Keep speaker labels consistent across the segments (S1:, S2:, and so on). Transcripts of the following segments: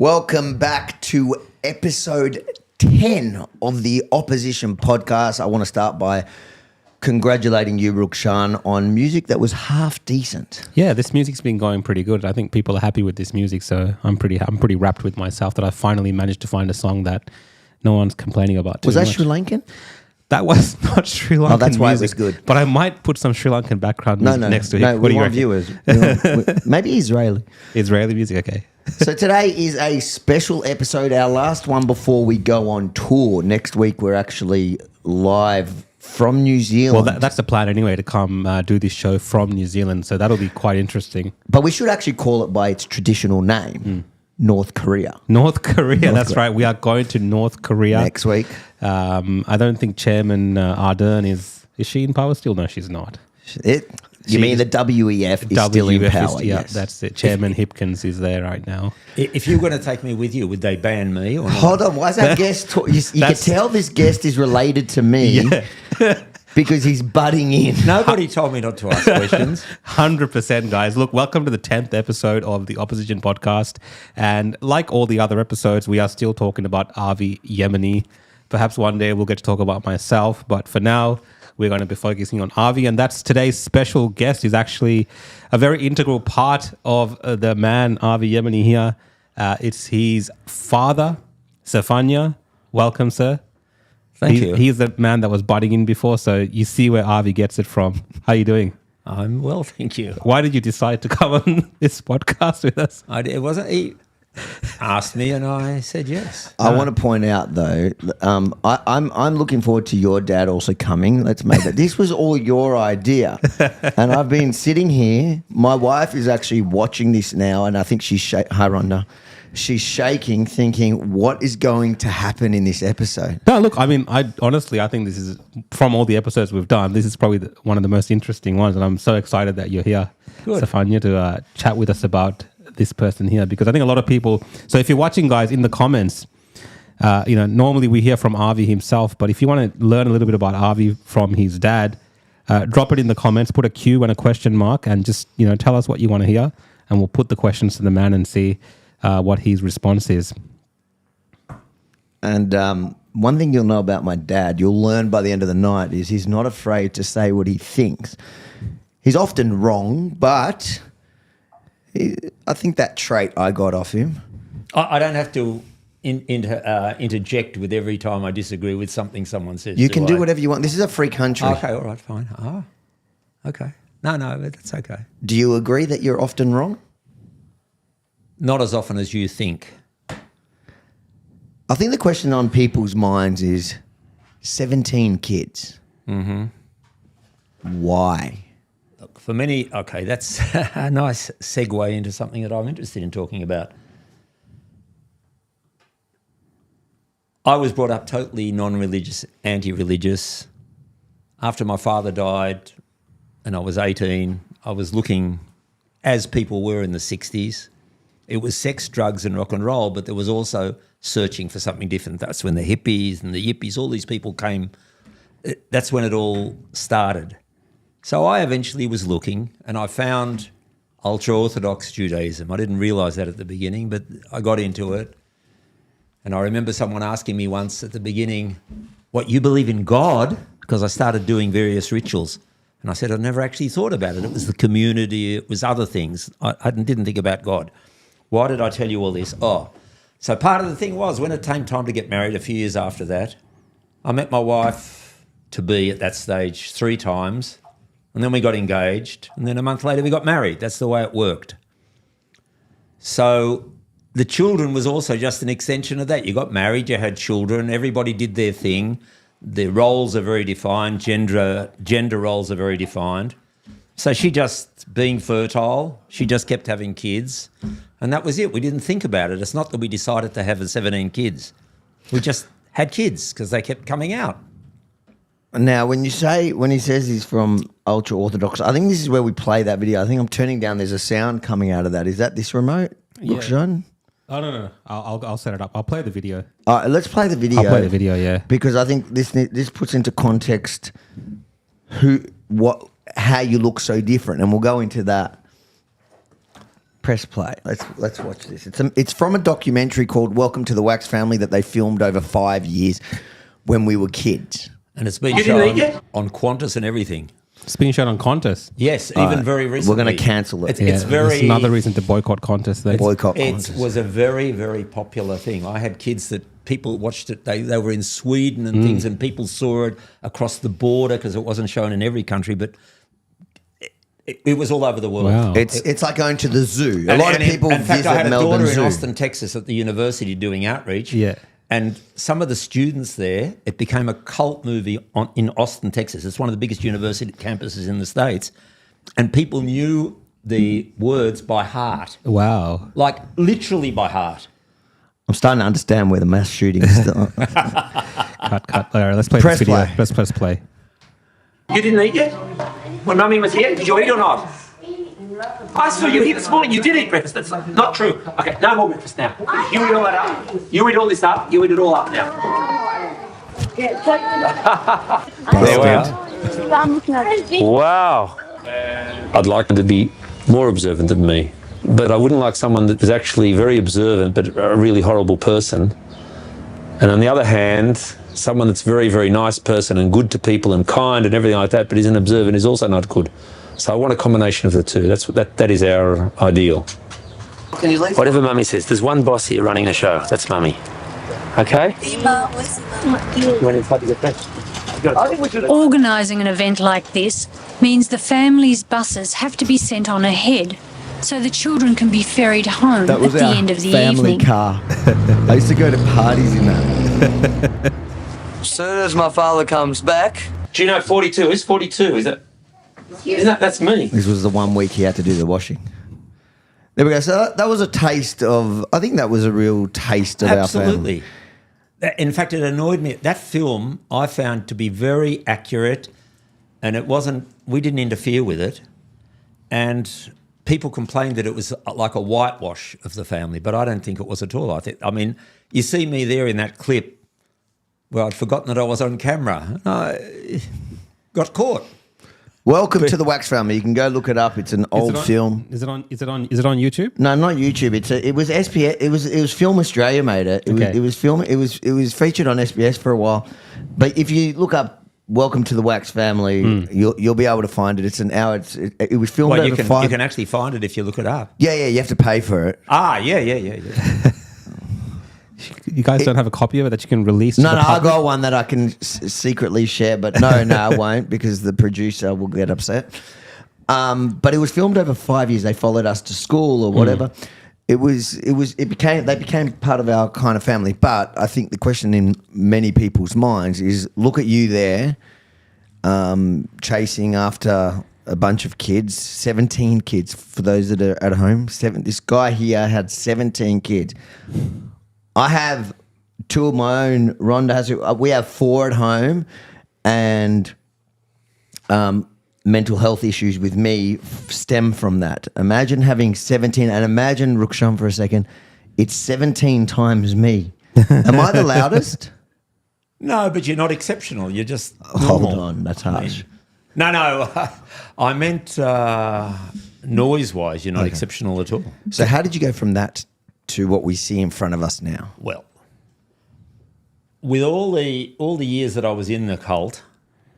S1: Welcome back to episode 10 of the Opposition Podcast. I want to start by congratulating you, Rukshan, on music that was half decent.
S2: Yeah, this music's been going pretty good. I think people are happy with this music, so I'm pretty wrapped with myself that I finally managed to find a song that no one's complaining about too
S1: Was that
S2: much.
S1: Sri Lankan?
S2: That was not Sri Lankan.
S1: Oh, that's why
S2: music,
S1: it was good.
S2: But I might put some Sri Lankan background music next to it.
S1: No,
S2: What do you reckon?
S1: viewers. Maybe Israeli.
S2: Israeli music, okay.
S1: So today is a special episode, our last one before we go on tour. Next week we're actually live from New Zealand.
S2: Well, that's the plan anyway, to come do this show from New Zealand, so that'll be quite interesting.
S1: But we should actually call it by its traditional name, North Korea.
S2: North Korea, that's right. We are going to North Korea.
S1: Next week.
S2: I don't think Chairman Ardern is she in power still? No, she's not.
S1: You mean the WEF is still in power?
S2: Yeah, that's it. Chairman Hipkins is there right now.
S3: If you were going to take me with you, would they ban me? Or not?
S1: Hold on, why is that guest? You can tell this guest is related to me because he's butting in.
S3: Nobody told me not to ask questions.
S2: 100%, guys. Look, welcome to the 10th episode of the Opposition Podcast. And like all the other episodes, we are still talking about Avi Yemini. Perhaps one day we'll get to talk about myself, but for now, we're going to be focusing on Avi, and that's today's special guest. Is actually a very integral part of the man Avi Yemini here. It's his father, Zephaniah. Welcome, sir.
S3: Thank you.
S2: He's the man that was butting in before, so you see where Avi gets it from. How are you doing?
S3: I'm well, thank you.
S2: Why did you decide to come on this podcast with us?
S3: It wasn't. He asked me, and I said yes.
S1: I want to point out though, I'm looking forward to your dad also coming. Let's make it. This was all your idea, and I've been sitting here. My wife is actually watching this now, and I think she's she's shaking, thinking, "What is going to happen in this episode?"
S2: No, look, I mean, I think this is, from all the episodes we've done, this is probably one of the most interesting ones, and I'm so excited that you're here, Zephaniah, to chat with us about this person here, because I think a lot of people. So if you're watching, guys, in the comments, normally we hear from Avi himself, but if you want to learn a little bit about Avi from his dad, drop it in the comments, put a Q and a question mark, and just tell us what you want to hear, and we'll put the questions to the man and see what his response is.
S1: And one thing you'll know about my dad, you'll learn by the end of the night, is he's not afraid to say what he thinks. He's often wrong, but I think that trait I got off him.
S3: I don't have to interject with every time I disagree with something someone says.
S1: You can do whatever you want. This is a free country.
S3: Okay, all right, fine. Okay. No, that's okay.
S1: Do you agree that you're often wrong?
S3: Not as often as you think.
S1: I think the question on people's minds is 17 kids. Mm-hmm. Why?
S3: Look, for many, okay, that's a nice segue into something that I'm interested in talking about. I was brought up totally non-religious, anti-religious. After my father died and I was 18, I was looking, as people were in the 60s, it was sex, drugs and rock and roll, but there was also searching for something different. That's when the hippies and the yippies, all these people came. That's when it all started. So I eventually was looking, and I found ultra-Orthodox Judaism. I didn't realise that at the beginning, but I got into it. And I remember someone asking me once at the beginning, "What, you believe in God?" Because I started doing various rituals. And I said, "I never actually thought about it. It was the community, it was other things. I didn't think about God." Why did I tell you all this? So part of the thing was, when it came time to get married a few years after that, I met my wife-to-be at that stage 3 times, and then we got engaged, and then a month later we got married. That's the way it worked. So the children was also just an extension of that. You got married, you had children, everybody did their thing. The roles are very defined, gender roles are very defined. So she just, being fertile, she just kept having kids, and that was it. We didn't think about it. It's not that we decided to have 17 kids. We just had kids because they kept coming out.
S1: Now, when he says he's from ultra-Orthodox, I think this is where we play that video. I think I'm turning down, there's a sound coming out of that. Is that this remote, Rukshan?
S2: Oh, no. I'll set it up. I'll play the video.
S1: All right, let's play the video.
S2: I'll play the video, yeah.
S1: Because I think this puts into context how you look so different, and we'll go into that. Press play. Let's watch this. It's from a documentary called "Welcome to the Wax Family" that they filmed over 5 years when we were kids.
S3: And it's been shown on Qantas and everything.
S2: It's being shown on Qantas.
S3: Yes, even very recently.
S1: We're going to cancel it.
S3: It's very...
S2: It's another reason to boycott Qantas.
S1: Boycott
S3: It
S1: Qantas.
S3: was a very, very popular thing. I had kids that people watched it. They were in Sweden and things, and people saw it across the border because it wasn't shown in every country, but it was all over the world.
S2: Wow.
S1: It's like going to the zoo. A lot of people
S3: in fact,
S1: visit
S3: I had a
S1: Melbourne
S3: daughter
S1: Zoo.
S3: in Austin, Texas, at the university doing outreach.
S2: Yeah.
S3: And some of the students there, it became a cult movie in Austin, Texas. It's one of the biggest university campuses in the States. And people knew the words by heart.
S2: Wow.
S3: Like literally by heart.
S1: I'm starting to understand where the mass shooting is.
S2: Cut. All right, let's play
S1: Press
S2: this video.
S1: play.
S2: Let's press play.
S4: You didn't eat yet? When Mummy was here, did you eat or not? I saw you here this morning. You did eat breakfast. That's not true. Okay, no more breakfast now. You eat all that up. You eat all this up. You eat it all up now.
S3: There we are.
S4: Wow. I'd like them to be more observant than me. But I wouldn't like someone that is actually very observant but a really horrible person. And on the other hand, someone that's very, very nice person and good to people and kind and everything like that, but isn't observant is also not good. So I want a combination of the two. That is our ideal.
S5: Can you leave?
S4: Whatever Mummy says, there's one boss here running the show. That's Mummy. Okay?
S6: Organising an event like this means the family's buses have to be sent on ahead so the children can be ferried home
S1: That
S6: at
S1: was
S6: the
S1: our
S6: end of the
S1: family
S6: evening.
S1: car. I used to go to parties in that.
S5: As soon as my father comes back.
S4: Do you know 42? Who's 42? That's me.
S1: This was the 1 week he had to do the washing. There we go. So that was a taste of, I think that was a real taste of our family.
S3: Absolutely. In fact, it annoyed me. That film I found to be very accurate, and we didn't interfere with it. And people complained that it was like a whitewash of the family, but I don't think it was at all. I mean, you see me there in that clip where I'd forgotten that I was on camera. I got caught.
S1: Welcome to the Wax Family. You can go look it up. It's an old film.
S2: Is it on YouTube?
S1: No, not YouTube. It was SBS. It was Film Australia made it. It was featured on SBS for a while. But if you look up "Welcome to the Wax Family," you'll be able to find it. It's an hour. It was filmed over
S3: you
S1: 5.
S3: You can actually find it if you look it up.
S1: Yeah. You have to pay for it.
S3: Yeah.
S2: You guys don't have a copy of it that you can release?
S1: No,
S2: to the
S1: I
S2: public?
S1: got one that I can secretly share, but no, I won't because the producer will get upset. But it was filmed over 5 years. They followed us to school or whatever. They became part of our kind of family. But I think the question in many people's minds is, look at you there, chasing after a bunch of kids, 17 kids for those that are at home. This guy here had 17 kids. I have 2 of my own. Rhonda has. We have 4 at home, and mental health issues with me stem from that. Imagine having 17, and imagine, Rukshan, for a second, it's 17 times me. Am I the loudest?
S3: No, but you're not exceptional. You're just
S1: Hold
S3: normal.
S1: on, that's harsh.
S3: No. I meant noise-wise. You're not exceptional at all.
S1: So how did you go from that to what we see in front of us now?
S3: Well, with all the years that I was in the cult,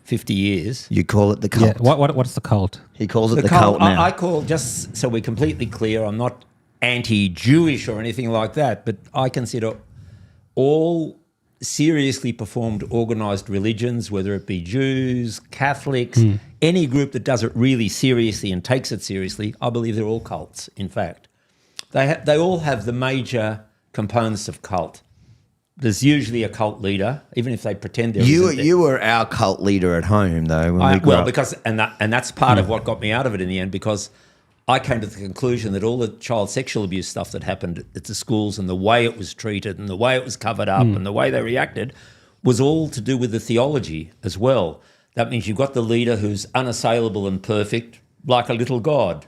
S3: 50 years.
S1: You call it the cult.
S2: Yeah. What's the cult?
S1: He calls it the cult now.
S3: I call, just so we're completely clear, I'm not anti-Jewish or anything like that, but I consider all seriously performed organised religions, whether it be Jews, Catholics, any group that does it really seriously and takes it seriously, I believe they're all cults, in fact. They all have the major components of cult. There's usually a cult leader, even if they pretend there isn't.
S1: You were our cult leader at home, though. When we grew up.
S3: Because that's part of what got me out of it in the end, because I came to the conclusion that all the child sexual abuse stuff that happened at the schools and the way it was treated and the way it was covered up and the way they reacted was all to do with the theology as well. That means you've got the leader who's unassailable and perfect, like a little god.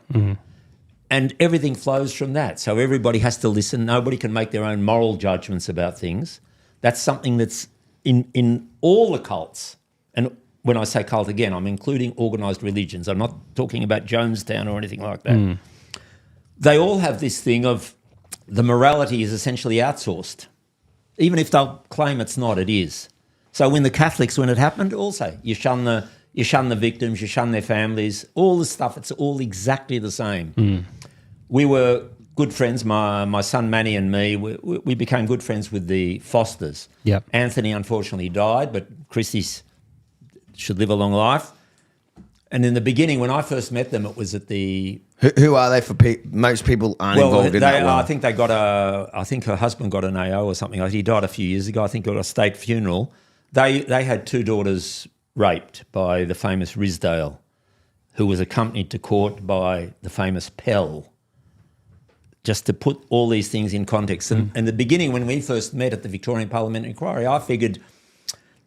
S3: And everything flows from that. So everybody has to listen. Nobody can make their own moral judgments about things. That's something that's in all the cults. And when I say cult again, I'm including organised religions. I'm not talking about Jonestown or anything like that. they all have this thing of the morality is essentially outsourced. Even if they'll claim it's not, it is. So when the Catholics, when it happened, also you shun the victims, you shun their families, all the stuff. It's all exactly the same. We were good friends. My son Manny and me, we became good friends with the Fosters.
S2: Yep.
S3: Anthony unfortunately died, but Christy should live a long life. And in the beginning, when I first met them, it was at the.
S1: Who are they for most people aren't involved in that one?
S3: I think they got I think her husband got an AO or something. He died a few years ago. I think got a state funeral. They had 2 daughters raped by the famous Risdale, who was accompanied to court by the famous Pell. Just to put all these things in context. And in the beginning, when we first met at the Victorian Parliamentary Inquiry, I figured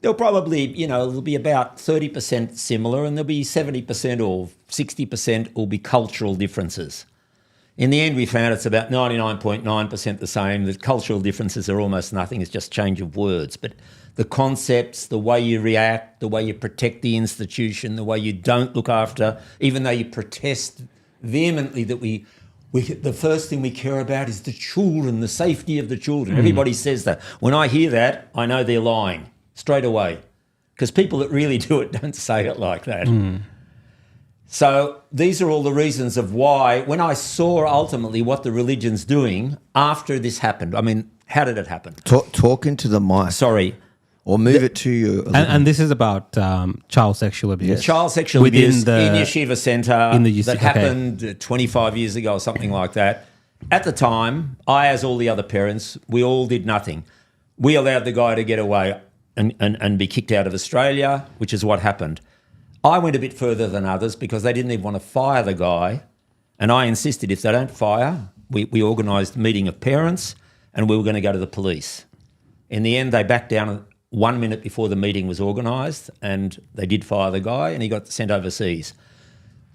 S3: there'll probably, there'll be about 30% similar and there'll be 70% or 60% will be cultural differences. In the end, we found it's about 99.9% the same. The cultural differences are almost nothing. It's just change of words. But the concepts, the way you react, the way you protect the institution, the way you don't look after, even though you protest vehemently that the first thing we care about is the children, the safety of the children. Everybody says that. When I hear that, I know they're lying straight away, because people that really do it don't say it like that. So these are all the reasons of why, when I saw ultimately what the religion's doing after this happened, I mean, how did it happen?
S1: Talk into the mic.
S3: Sorry.
S1: Or move it to you.
S2: And this is about child sexual abuse.
S1: Yes.
S3: Child sexual
S2: Within
S3: abuse
S2: the-
S3: in Yeshiva Centre
S2: in the
S3: that
S2: okay.
S3: happened 25 years ago or something like that. At the time, I, as all the other parents, we all did nothing. We allowed the guy to get away and be kicked out of Australia, which is what happened. I went a bit further than others because they didn't even want to fire the guy, and I insisted if they don't fire, we organised a meeting of parents and we were going to go to the police. In the end, they backed down 1 minute before the meeting was organised, and they did fire the guy and he got sent overseas.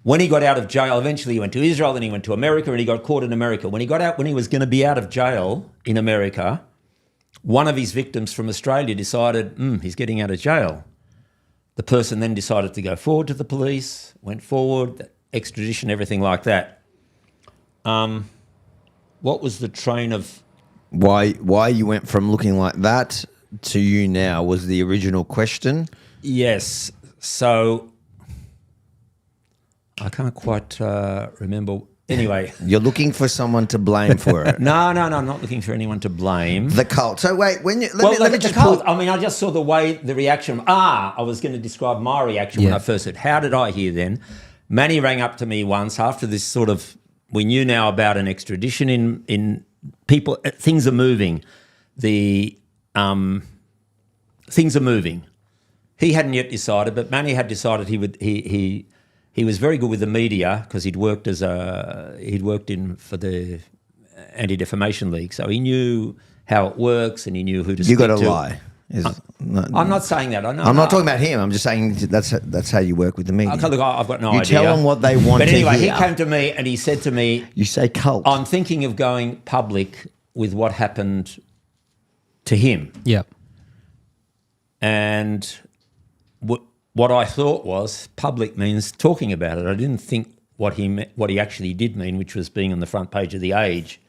S3: When he got out of jail, eventually he went to Israel, then he went to America and he got caught in America. When he got out, when he was going to be out of jail in America, one of his victims from Australia decided, he's getting out of jail. The person then decided to go forward to the police, went forward, extradition, everything like that. What was the train of...
S1: Why you went from looking like that to you now was the original question?
S3: Yes. So I can't quite remember. Anyway.
S1: You're looking for someone to blame for it.
S3: No, I'm not looking for anyone to blame.
S1: The cult. So wait, when you
S3: Let me just pull. I mean, I just saw the reaction. I was going to describe my reaction when I first heard. How did I hear then? Manny rang up to me once after this sort of, we knew now about an extradition in people, things are moving. Things are moving. He hadn't yet decided, but Manny had decided he was very good with the media because he'd worked for the Anti-Defamation League, so he knew how it works and he knew who to speak to.
S1: You got to lie.
S3: I'm not saying that. I'm
S1: not talking about him. I'm just saying that's how you work with the media.
S3: Okay, look, I've got no idea.
S1: You tell them what they want to hear.
S3: But anyway, he came to me and he said to me,
S1: you say cult.
S3: I'm thinking of going public with what happened to him.
S2: Yeah.
S3: And what I thought was public means talking about it. I didn't think what he actually did mean, which was being on the front page of The Age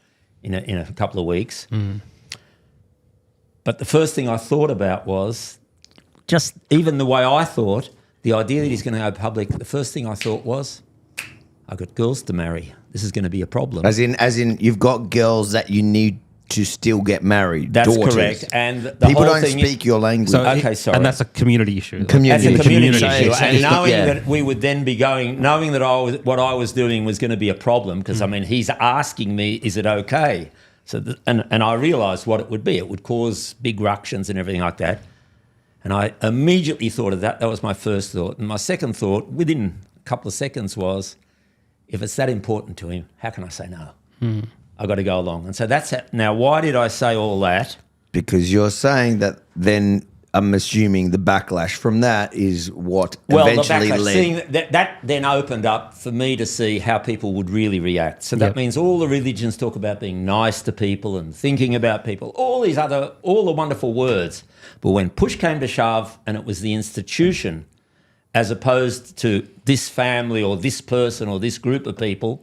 S3: in a couple of weeks. But the first thing I thought about was just even the way I thought, the idea that he's going to go public, the first thing I thought was, I've got girls to marry. This is going to be a problem.
S1: As in you've got girls that you need to still get married.
S3: That's
S1: daughters.
S3: correct. And the
S1: people
S3: whole
S1: don't
S3: thing
S1: speak your language.
S2: So
S3: Okay, sorry.
S2: And that's a community issue.
S3: That's a community issue.
S1: issue.
S3: And knowing
S1: Yeah.
S3: that we would then be going, knowing that what I was doing was going to be a problem, because, I mean, he's asking me, is it okay? So, and I realised what it would be. It would cause big ructions and everything like that. And I immediately thought of that. That was my first thought. And my second thought, within a couple of seconds, was, if it's that important to him, how can I say no? I've got to go along. And so that's it. Now, why did I say all that?
S1: Because you're saying that then I'm assuming the backlash from that is what eventually
S3: the backlash,
S1: led.
S3: seeing that then opened up for me to see how people would really react. So that means all the religions talk about being nice to people and thinking about people, all the wonderful words. But when push came to shove and it was the institution as opposed to this family or this person or this group of people,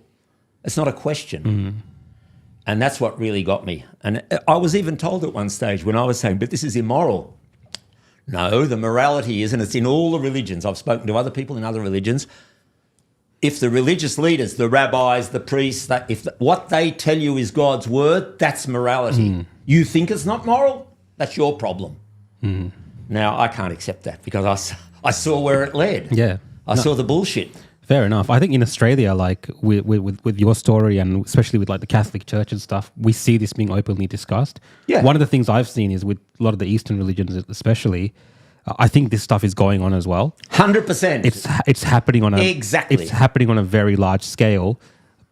S3: It's not a question. And that's what really got me. And I was even told at one stage when I was saying, but this is immoral. No, the morality is, and it's in all the religions. I've spoken to other people in other religions. If the religious leaders, the rabbis, the priests, if what they tell you is God's word, that's morality. You think it's not moral? That's your problem. Now, I can't accept that because I saw where it led.
S2: Yeah.
S3: I saw the bullshit.
S2: Fair enough. I think in Australia, like with your story and especially with like the Catholic Church and stuff, we see this being openly discussed.
S3: Yeah.
S2: One of the things I've seen is with a lot of the Eastern religions, especially, I think this stuff is going on as well.
S3: 100%.
S2: It's happening on
S3: Exactly.
S2: It's happening on a very large scale,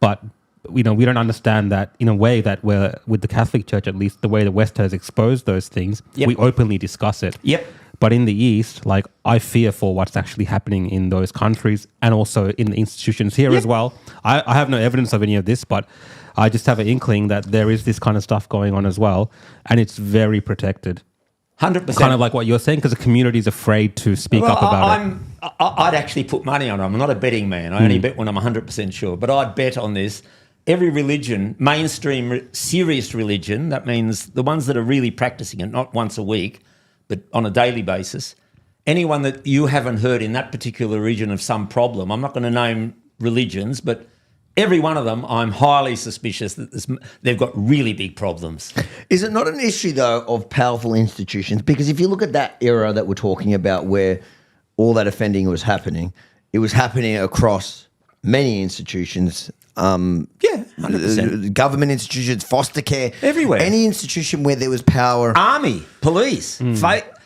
S2: but we don't understand that in a way that where with the Catholic Church, at least the way the West has exposed those things, we openly discuss it.
S3: Yep.
S2: But in the East, like I fear for what's actually happening in those countries and also in the institutions here as well. I have no evidence of any of this, but I just have an inkling that there is this kind of stuff going on as well, and it's very protected.
S3: 100%.
S2: Kind of like what you're saying, because the community is afraid to speak up about it.
S3: I'd actually put money on it. I'm not a betting man. I only bet when I'm 100% sure. But I'd bet on this. Every religion, mainstream, serious religion, that means the ones that are really practicing it, not once a week, but on a daily basis, anyone that you haven't heard in that particular region of some problem, I'm not going to name religions, but every one of them, I'm highly suspicious that they've got really big problems.
S1: Is it not an issue, though, of powerful institutions? Because if you look at that era that we're talking about where all that offending was happening, it was happening across many institutions.
S3: 100%.
S1: Government institutions, foster care.
S3: Everywhere.
S1: Any institution where there was power.
S3: Army, police,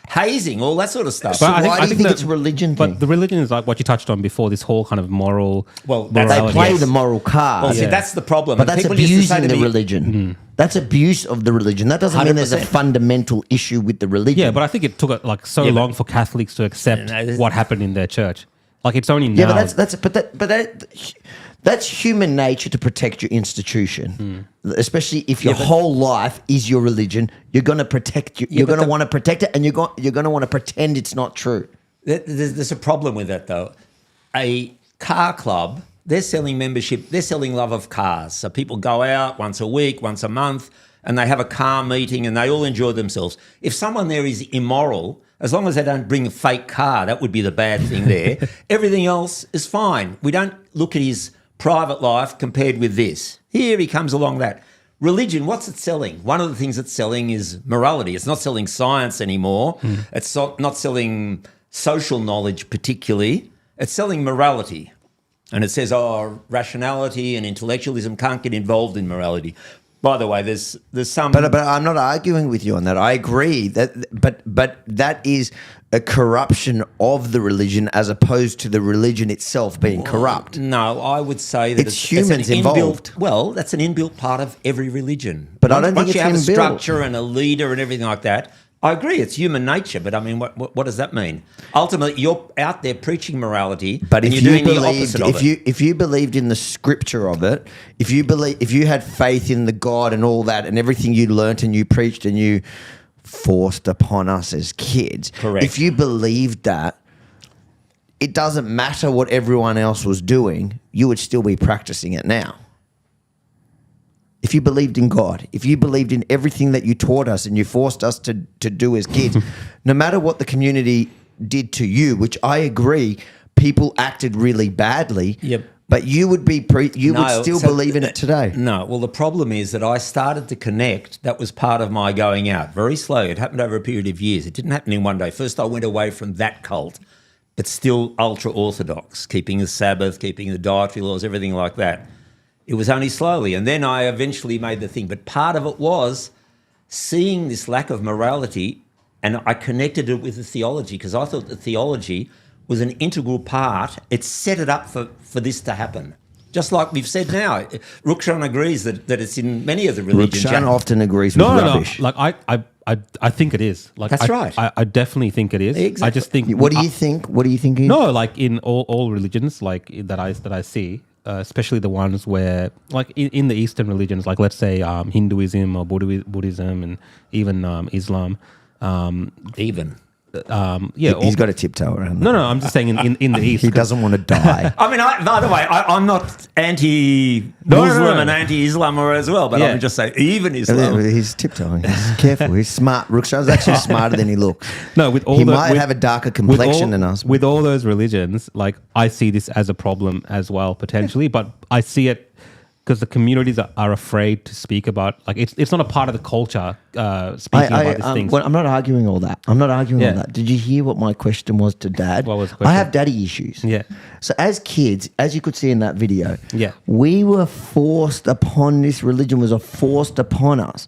S3: hazing, all that sort of stuff.
S1: So why do you think it's a religion thing?
S2: But the religion is like what you touched on before, this whole kind of moral
S3: Well,
S1: They
S2: morality.
S1: play the moral card.
S3: Well, see, that's the problem.
S1: But
S3: And
S1: that's
S3: people used to say
S1: abusing
S3: to
S1: the
S3: me,
S1: religion. That's abuse of the religion. That doesn't mean there's a
S3: 100%.
S1: fundamental issue with the religion.
S2: Yeah, but I think it took like so
S3: Yeah, but-
S2: long for Catholics to accept
S3: No, this-
S2: what happened in their church. Like it's only now.
S1: Yeah, but that's human nature to protect your institution, especially if your whole life is your religion. You're going to protect you. You're going to want to protect it, and you're going to want to pretend it's not true.
S3: There's a problem with that, though. A car club, they're selling membership, they're selling love of cars. So people go out once a week, once a month, and they have a car meeting and they all enjoy themselves. If someone there is immoral, as long as they don't bring a fake car, that would be the bad thing there. Everything else is fine. We don't look at his private life compared with this. Here he comes along that. Religion, what's it selling? One of the things it's selling is morality. It's not selling science anymore. It's not selling social knowledge particularly. It's selling morality. And it says, rationality and intellectualism can't get involved in morality. By the way, there's some...
S1: But I'm not arguing with you on that. I agree but that is a corruption of the religion as opposed to the religion itself being corrupt.
S3: No, I would say that
S1: It's humans involved.
S3: Well, that's an inbuilt part of every religion.
S1: But I don't think
S3: Once you
S1: it's
S3: have a
S1: inbuilt.
S3: structure and a leader and everything like that, I agree, it's human nature. But I mean, what does that mean? Ultimately, you're out there preaching morality,
S1: But
S3: and
S1: if
S3: you're
S1: you
S3: doing the
S1: believed,
S3: opposite of it.
S1: if you believed in the scripture of it, if you had faith in the God and all that, and everything you learnt and you preached and you forced upon us as kids,
S3: Correct.
S1: if you believed that, it doesn't matter what everyone else was doing, you would still be practicing it now. If you believed in God, if you believed in everything that you taught us and you forced us to do as kids, no matter what the community did to you, which I agree, people acted really badly.
S3: Yep.
S1: But you would be would still believe in it today.
S3: No, well, the problem is that I started to connect. That was part of my going out. Very slow. It happened over a period of years. It didn't happen in one day. First, I went away from that cult, but still ultra-Orthodox, keeping the Sabbath, keeping the dietary laws, everything like that. It was only slowly. And then I eventually made the thing. But part of it was seeing this lack of morality, and I connected it with the theology because I thought the theology was an integral part. It set it up for this to happen. Just like we've said now. Rukshan agrees that it's in many of the religions.
S1: Rukshan often agrees with rubbish.
S2: No. Like I think it is. Like
S3: That's right.
S2: I definitely think it is.
S3: Exactly.
S2: I just think.
S1: What do you think? What do you think?
S2: No, like in all religions, like that I see, especially the ones where, like in the Eastern religions, like let's say Hinduism or Buddhism, and even Islam.
S1: He's got a tiptoe around that.
S2: No, I'm just saying in the East.
S1: He doesn't want to die.
S3: I mean, by the way, I'm not anti-Muslim
S2: No.
S3: and anti-Islam as well, but
S2: Yeah.
S3: I'm just saying, even Islam.
S1: He's tiptoeing. He's careful. He's smart. Rukshan's actually smarter than he looks.
S2: No, with all
S1: he
S2: the-
S1: might
S2: with-
S1: have a darker complexion than us.
S2: With all those religions, like I see this as a problem as well, potentially, but I see it because the communities are afraid to speak about, like it's not a part of the culture speaking about these things.
S1: Well, I'm not arguing all that. I'm not arguing all
S2: Yeah.
S1: that. Did you hear what my question was to Dad?
S2: What was the
S1: I
S2: question?
S1: have daddy issues.
S2: Yeah.
S1: So as kids, as you could see in that video,
S2: Yeah.
S1: we were forced upon this religion was forced upon us.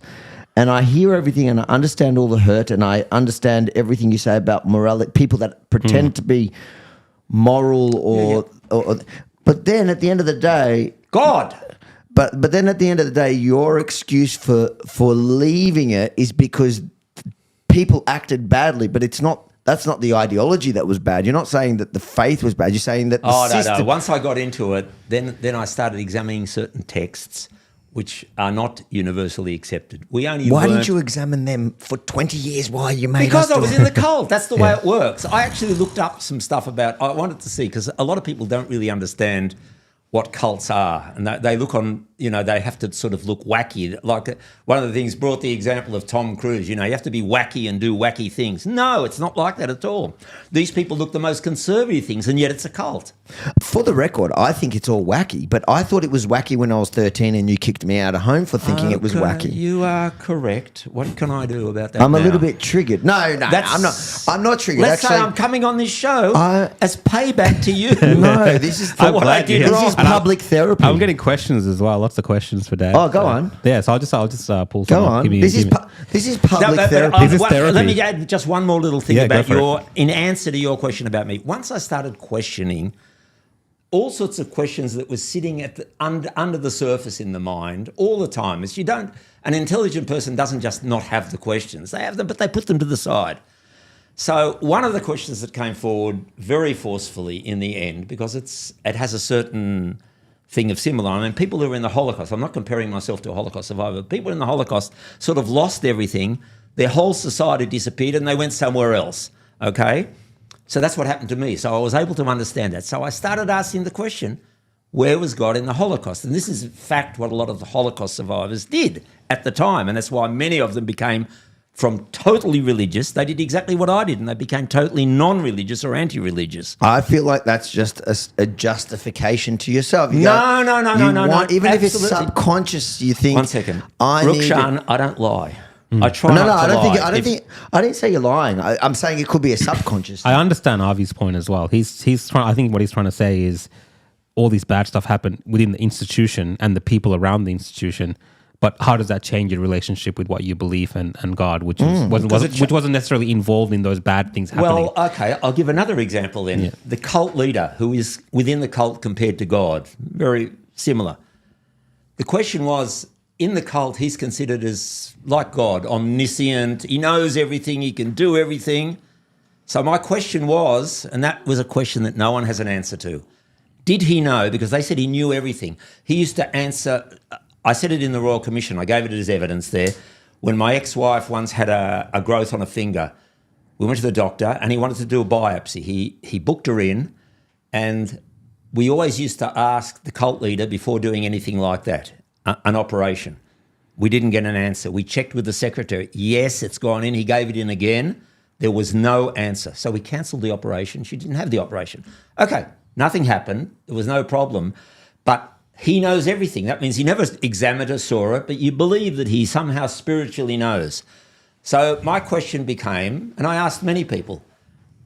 S1: And I hear everything and I understand all the hurt and I understand everything you say about morality, people that pretend to be moral or but then at the end of the day,
S3: God.
S1: But then at the end of the day, your excuse for leaving it is because people acted badly. But it's not. That's not the ideology that was bad. You're not saying that the faith was bad. You're saying that the system.
S3: No. Once I got into it, then I started examining certain texts which are not universally accepted.
S1: Why didn't you examine them for 20 years? Why you made
S3: Because
S1: us
S3: I was
S1: do
S3: in
S1: it?
S3: the cult. That's the way it works. I actually looked up some stuff about. I wanted to see because a lot of people don't really understand what cults are, and they look on. They have to sort of look wacky. Like one of the things brought the example of Tom Cruise. You have to be wacky and do wacky things. No, it's not like that at all. These people look the most conservative things, and yet it's a cult.
S1: For the record, I think it's all wacky, but I thought it was wacky when I was 13 and you kicked me out of home for thinking it was
S3: Okay,
S1: wacky.
S3: You are correct. What can I do about that?
S1: I'm a
S3: now?
S1: little bit triggered. No, I'm not triggered.
S3: Let's say
S1: Actually,
S3: I'm coming on this show
S1: I-
S3: as payback to you.
S1: no, this is
S3: For what I did
S2: you're
S3: wrong.
S1: This is
S2: And
S1: public therapy.
S2: I'm getting questions as well. Lots of questions for Dad.
S1: Oh, go on.
S2: Yeah, so I'll just pull some.
S1: Go
S2: up.
S1: on.
S2: Give me-
S1: This is
S2: give me-
S1: this is public
S3: No,
S1: therapy.
S2: Is this therapy?
S3: Let me add just one more little thing
S2: Yeah, go
S3: about
S2: for it.
S3: in answer to your question about me. Once I started questioning all sorts of questions that was sitting at under the surface in the mind all the time. An intelligent person doesn't just not have the questions. They have them, but they put them to the side. So one of the questions that came forward very forcefully in the end, because it has a certain thing of similar. I mean, people who were in the Holocaust, I'm not comparing myself to a Holocaust survivor, people in the Holocaust sort of lost everything. Their whole society disappeared and they went somewhere else, okay? So that's what happened to me. So I was able to understand that. So I started asking the question, where was God in the Holocaust? And this is, in fact, what a lot of the Holocaust survivors did at the time. And that's why many of them became from totally religious. They did exactly what I did, and they became totally non-religious or anti-religious.
S1: I feel like that's just a justification to yourself. You
S3: No.
S1: Even if it's
S3: Absolutely.
S1: subconscious, you think.
S3: 1 second.
S1: I need
S3: Rukshan, I don't lie. I try
S1: No,
S3: not to lie.
S1: I didn't say you're lying. I'm saying it could be a subconscious.
S2: I understand Avi's point as well. He's trying. I think what he's trying to say is all this bad stuff happened within the institution and the people around the institution. But how does that change your relationship with what you believe and God, which wasn't necessarily involved in those bad things happening?
S3: Well, okay, I'll give another example then.
S2: Yeah.
S3: The cult leader who is within the cult compared to God, very similar. The question was, in the cult, he's considered as like God, omniscient. He knows everything. He can do everything. So my question was, and that was a question that no one has an answer to. Did he know? Because they said he knew everything. He used to answer. I said it in the Royal Commission. I gave it as evidence there. When my ex-wife once had a growth on a finger, we went to the doctor and he wanted to do a biopsy. He booked her in, and we always used to ask the cult leader before doing anything like that, an operation. We didn't get an answer. We checked with the secretary. Yes, it's gone in. He gave it in again. There was no answer. So we cancelled the operation. She didn't have the operation. Okay, nothing happened. There was no problem. But he knows everything. That means he never examined or saw it, but you believe that he somehow spiritually knows. So my question became, and I asked many people,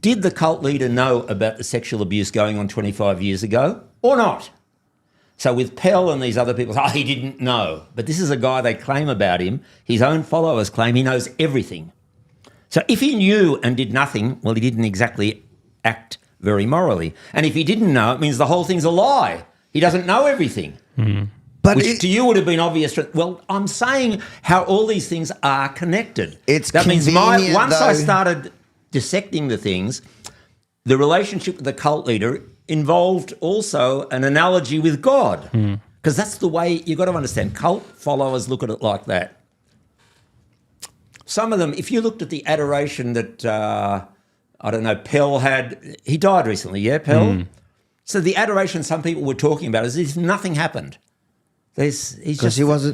S3: did the cult leader know about the sexual abuse going on 25 years ago or not? So with Pell and these other people, he didn't know. But this is a guy they claim about him. His own followers claim he knows everything. So if he knew and did nothing, well, he didn't exactly act very morally. And if he didn't know, it means the whole thing's a lie. He doesn't know everything.
S1: But
S3: Which to you would have been obvious. Well, I'm saying how all these things are connected. That means
S1: convenient,
S3: once I
S1: though.
S3: started dissecting the things, the relationship with the cult leader involved also an analogy with God. Because that's the way you've got to understand. Cult followers look at it like that. Some of them, if you looked at the adoration that I don't know, he died recently, yeah, Pell? So the adoration some people were talking about is if nothing happened.
S1: Because he was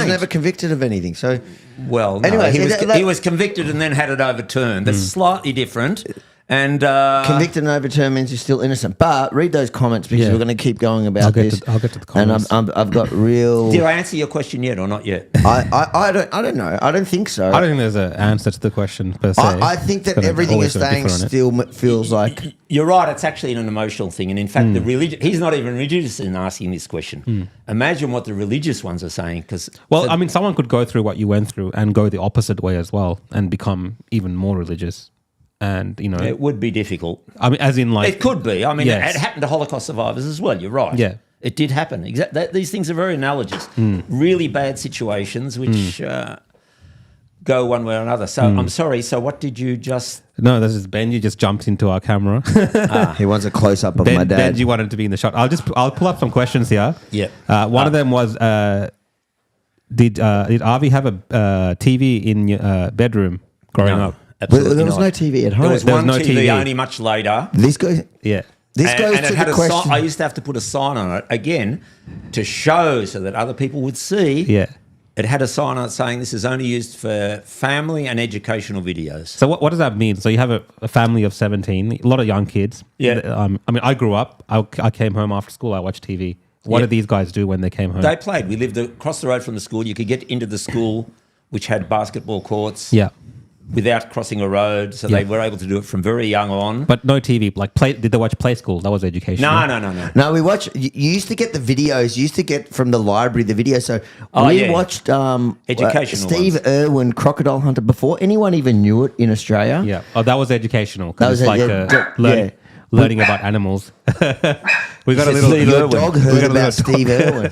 S1: never convicted of anything. So,
S3: well, no,
S1: anyway,
S3: he was convicted and then had it overturned. That's slightly different. And
S1: convicted and overturned means you're still innocent. But read those comments because we're going to keep going about this.
S2: I'll get to the comments.
S1: And I've got real.
S3: Did I answer your question yet or not yet?
S1: I don't know. I don't think so.
S2: I don't think there's an answer to the question per se.
S1: I think that everything you're saying still feels like.
S3: You're right. It's actually an emotional thing, and in fact, he's not even religious in asking this question. Imagine what the religious ones are saying.
S2: I mean, someone could go through what you went through and go the opposite way as well, and become even more religious. And
S3: it would be difficult.
S2: I mean, as in like
S3: it could be. I mean, it happened to Holocaust survivors as well. You're right.
S2: Yeah,
S3: it did happen. These things are very analogous. Really bad situations which go one way or another. So I'm sorry. So what did you just?
S2: No, this is Ben. You just jumped into our camera.
S1: He wants a close up of my dad.
S2: Benji wanted to be in the shot. I'll pull up some questions here.
S3: Yeah.
S2: One of them was, did Avi have a TV in your bedroom growing up?
S3: Absolutely
S1: there was no TV at home.
S3: There was one
S2: no
S3: TV,
S2: TV
S3: only much later.
S1: This goes.
S2: Yeah.
S1: This goes to the question.
S3: I used to have to put a sign on it again to show so that other people would see.
S2: Yeah.
S3: It had a sign on it saying this is only used for family and educational videos.
S2: So what does that mean? So you have a family of 17, a lot of young kids.
S3: Yeah.
S2: I mean, I grew up. I came home after school. I watched TV. What did these guys do when they came home?
S3: They played. We lived across the road from the school. You could get into the school, which had basketball courts.
S2: Yeah.
S3: Without crossing a road, so they were able to do it from very young on.
S2: But no TV. Like did they watch Play School? That was education.
S3: No.
S1: No, we watched. You used to get the videos. You used to get from the library the videos. So we watched
S3: educational
S1: Steve
S3: ones.
S1: Irwin, Crocodile Hunter, before anyone even knew it in Australia.
S2: Yeah. Oh, that was educational.
S1: That was
S2: it's like learning about animals. We got a little.
S1: Your dog heard about Steve Irwin.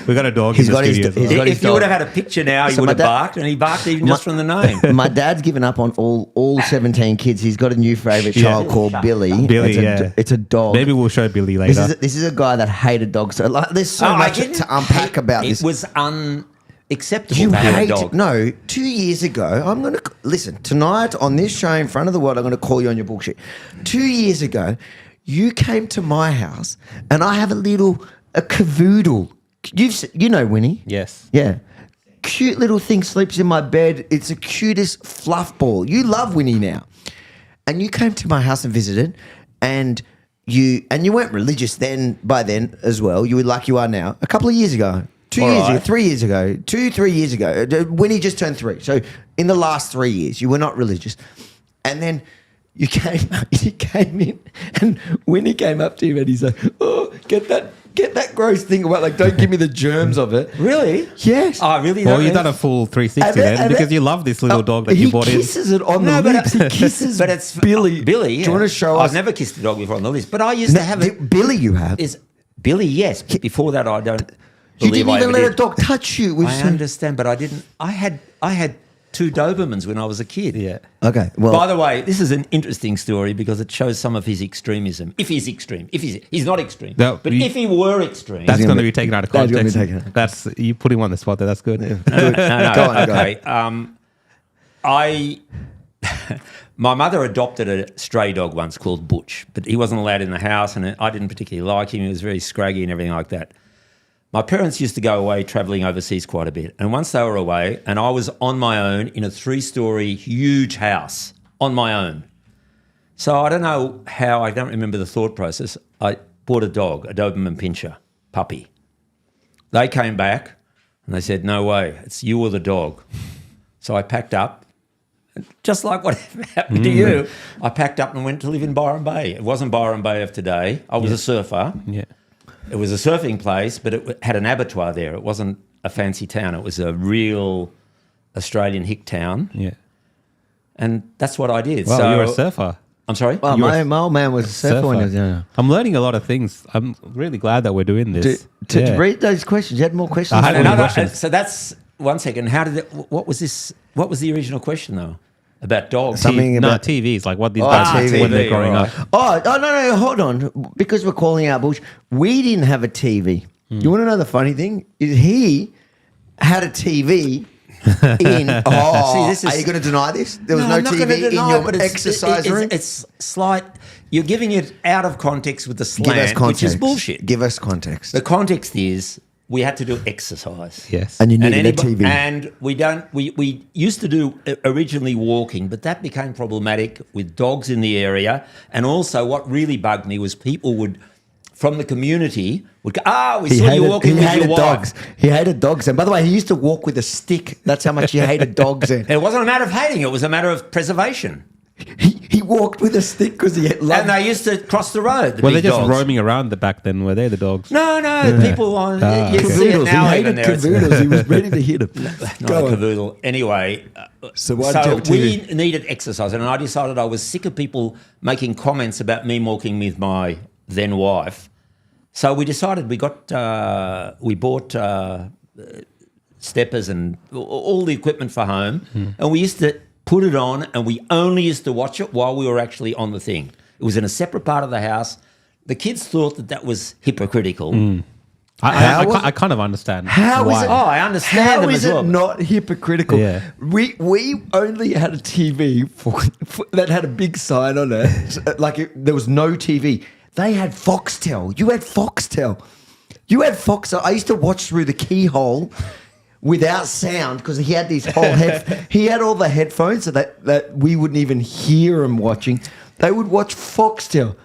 S2: We got a dog.
S1: He's
S2: in the
S1: got his-
S2: studio as
S1: he's
S2: well.
S1: got
S3: If you would have had a picture now, you would have barked, and he barked even just from the name.
S1: My dad's given up on all 17 kids. He's got a new favourite child called Billy.
S2: Billy,
S1: it's a dog.
S2: Maybe we'll show Billy later.
S1: This is a guy that hated dogs. So there's so much to unpack about this.
S3: It was unacceptable
S1: You
S3: to have a
S1: hate
S3: dog.
S1: No, 2 years ago, I'm going to listen tonight on this show in front of the world. I'm going to call you on your bullshit. 2 years ago, you came to my house, and I have a cavoodle. You know Winnie?
S2: Yes.
S1: Yeah. Cute little thing sleeps in my bed. It's the cutest fluff ball. You love Winnie now. And you came to my house and visited, and you weren't religious by then as well. You were like you are now. A couple of years ago. 2 years ago, 3 years ago, 3 years ago. Winnie just turned 3. So in the last 3 years, you were not religious. And then you came in, and Winnie came up to you and he's like, oh, get that gross thing away. Like, don't give me the germs of it.
S3: Really?
S1: Yes.
S3: Oh, really?
S2: Well, you've done a full 360 then because you love this little dog that you bought in.
S1: He kisses it on the lips. He kisses
S3: but it's
S1: Billy.
S3: Billy, yeah.
S1: Do you want to show us?
S3: I've never kissed a dog before on the list, but I used to have it.
S1: Billy, you have.
S3: Is Billy? Yes, but before that, I don't.
S1: You
S3: believe
S1: didn't
S3: I
S1: even
S3: ever
S1: let
S3: did.
S1: a dog touch you.
S3: I understand, but I didn't. I had 2 Dobermans when I was a kid.
S2: Yeah.
S1: Okay. Well,
S3: By the way, this is an interesting story because it shows some of his extremism. If he's extreme, he's not extreme,
S2: No,
S3: but if he were extreme,
S2: That's going to be taken out of
S1: That's gonna be
S2: context.
S1: taken.
S2: That's you put him on the spot there. That's good.
S3: no,
S1: Go on,
S3: okay. My mother adopted a stray dog once called Butch, but he wasn't allowed in the house, and I didn't particularly like him. He was very scraggy and everything like that. My parents used to go away travelling overseas quite a bit, and once they were away, and I was on my own in a 3-story huge house on my own. So I don't know how, I don't remember the thought process. I bought a dog, a Doberman Pinscher puppy. They came back and they said, no way, it's you or the dog. So I packed up, just like what happened to you. I packed up and went to live in Byron Bay. It wasn't Byron Bay of today. I was a surfer.
S2: Yeah.
S3: It was a surfing place, but it had an abattoir there. It wasn't a fancy town. It was a real Australian hick town.
S2: Yeah.
S3: And that's what I did.
S2: Well,
S3: so
S2: you're a surfer.
S3: I'm sorry?
S1: well, my old man was a surfer when he was young.
S2: I'm learning a lot of things. I'm really glad that we're doing this.
S1: To read those questions, you had more questions.
S2: I had
S1: for me?
S2: another- questions.
S3: So that's 1 second. How did it? What was this? What was the original question though? About dogs?
S1: Something about
S2: TVs, like what these
S1: Oh,
S2: guys
S1: TV,
S2: when they're growing
S3: right.
S2: up.
S1: Oh, no, hold on. Because we're calling out bullshit. We didn't have a TV. You want to know the funny thing? Is he had a TV In
S3: See, this is-
S1: are you going to deny this? There was no
S3: I'm not gonna
S1: TV in
S3: deny it,
S1: your
S3: but
S1: exercise room.
S3: It's slight. You're giving it out of context with the
S1: Give us
S3: slant,
S1: context.
S3: which is bullshit.
S1: Give us context.
S3: The context is we had to do exercise.
S2: Yes.
S1: And you needed a TV.
S3: And we used to do originally walking, but that became problematic with dogs in the area. And also what really bugged me was people would, from the community, would go, we saw you walking with your wife.
S1: dogs. He hated dogs. And by the way, he used to walk with a stick. That's how much he hated dogs. And
S3: It wasn't a matter of hating, it was a matter of preservation.
S1: he walked with a stick because he loved.
S3: And they used to cross the road, the
S2: Well, they're
S3: big
S2: just
S3: dogs.
S2: roaming around the back then, were they, the dogs?
S3: No, people on, you see it
S1: Cavoodles.
S3: now
S1: He
S3: even
S1: hated
S3: there.
S1: cavoodles. He was ready to hit him.
S3: Not
S1: Go
S3: a
S1: on.
S3: cavoodle. Anyway,
S1: So why did you have a
S3: we
S1: TV?
S3: needed exercise, and I decided I was sick of people making comments about me walking with my then wife. So we decided we bought steppers and all the equipment for home, and we used to put it on, and we only used to watch it while we were actually on the thing. It was in a separate part of the house. The kids thought that was hypocritical.
S2: I kind of understand.
S1: How is
S2: why.
S1: it?
S3: Oh, I understand
S1: How
S3: them
S1: is
S3: as
S1: it
S3: well.
S1: not hypocritical?
S2: Yeah.
S1: We only had a TV that had a big sign on it. There was no TV. They had Foxtel. You had Foxtel. I used to watch through the keyhole without sound because he had these he had all the headphones so that we wouldn't even hear him watching. They would watch Foxtel.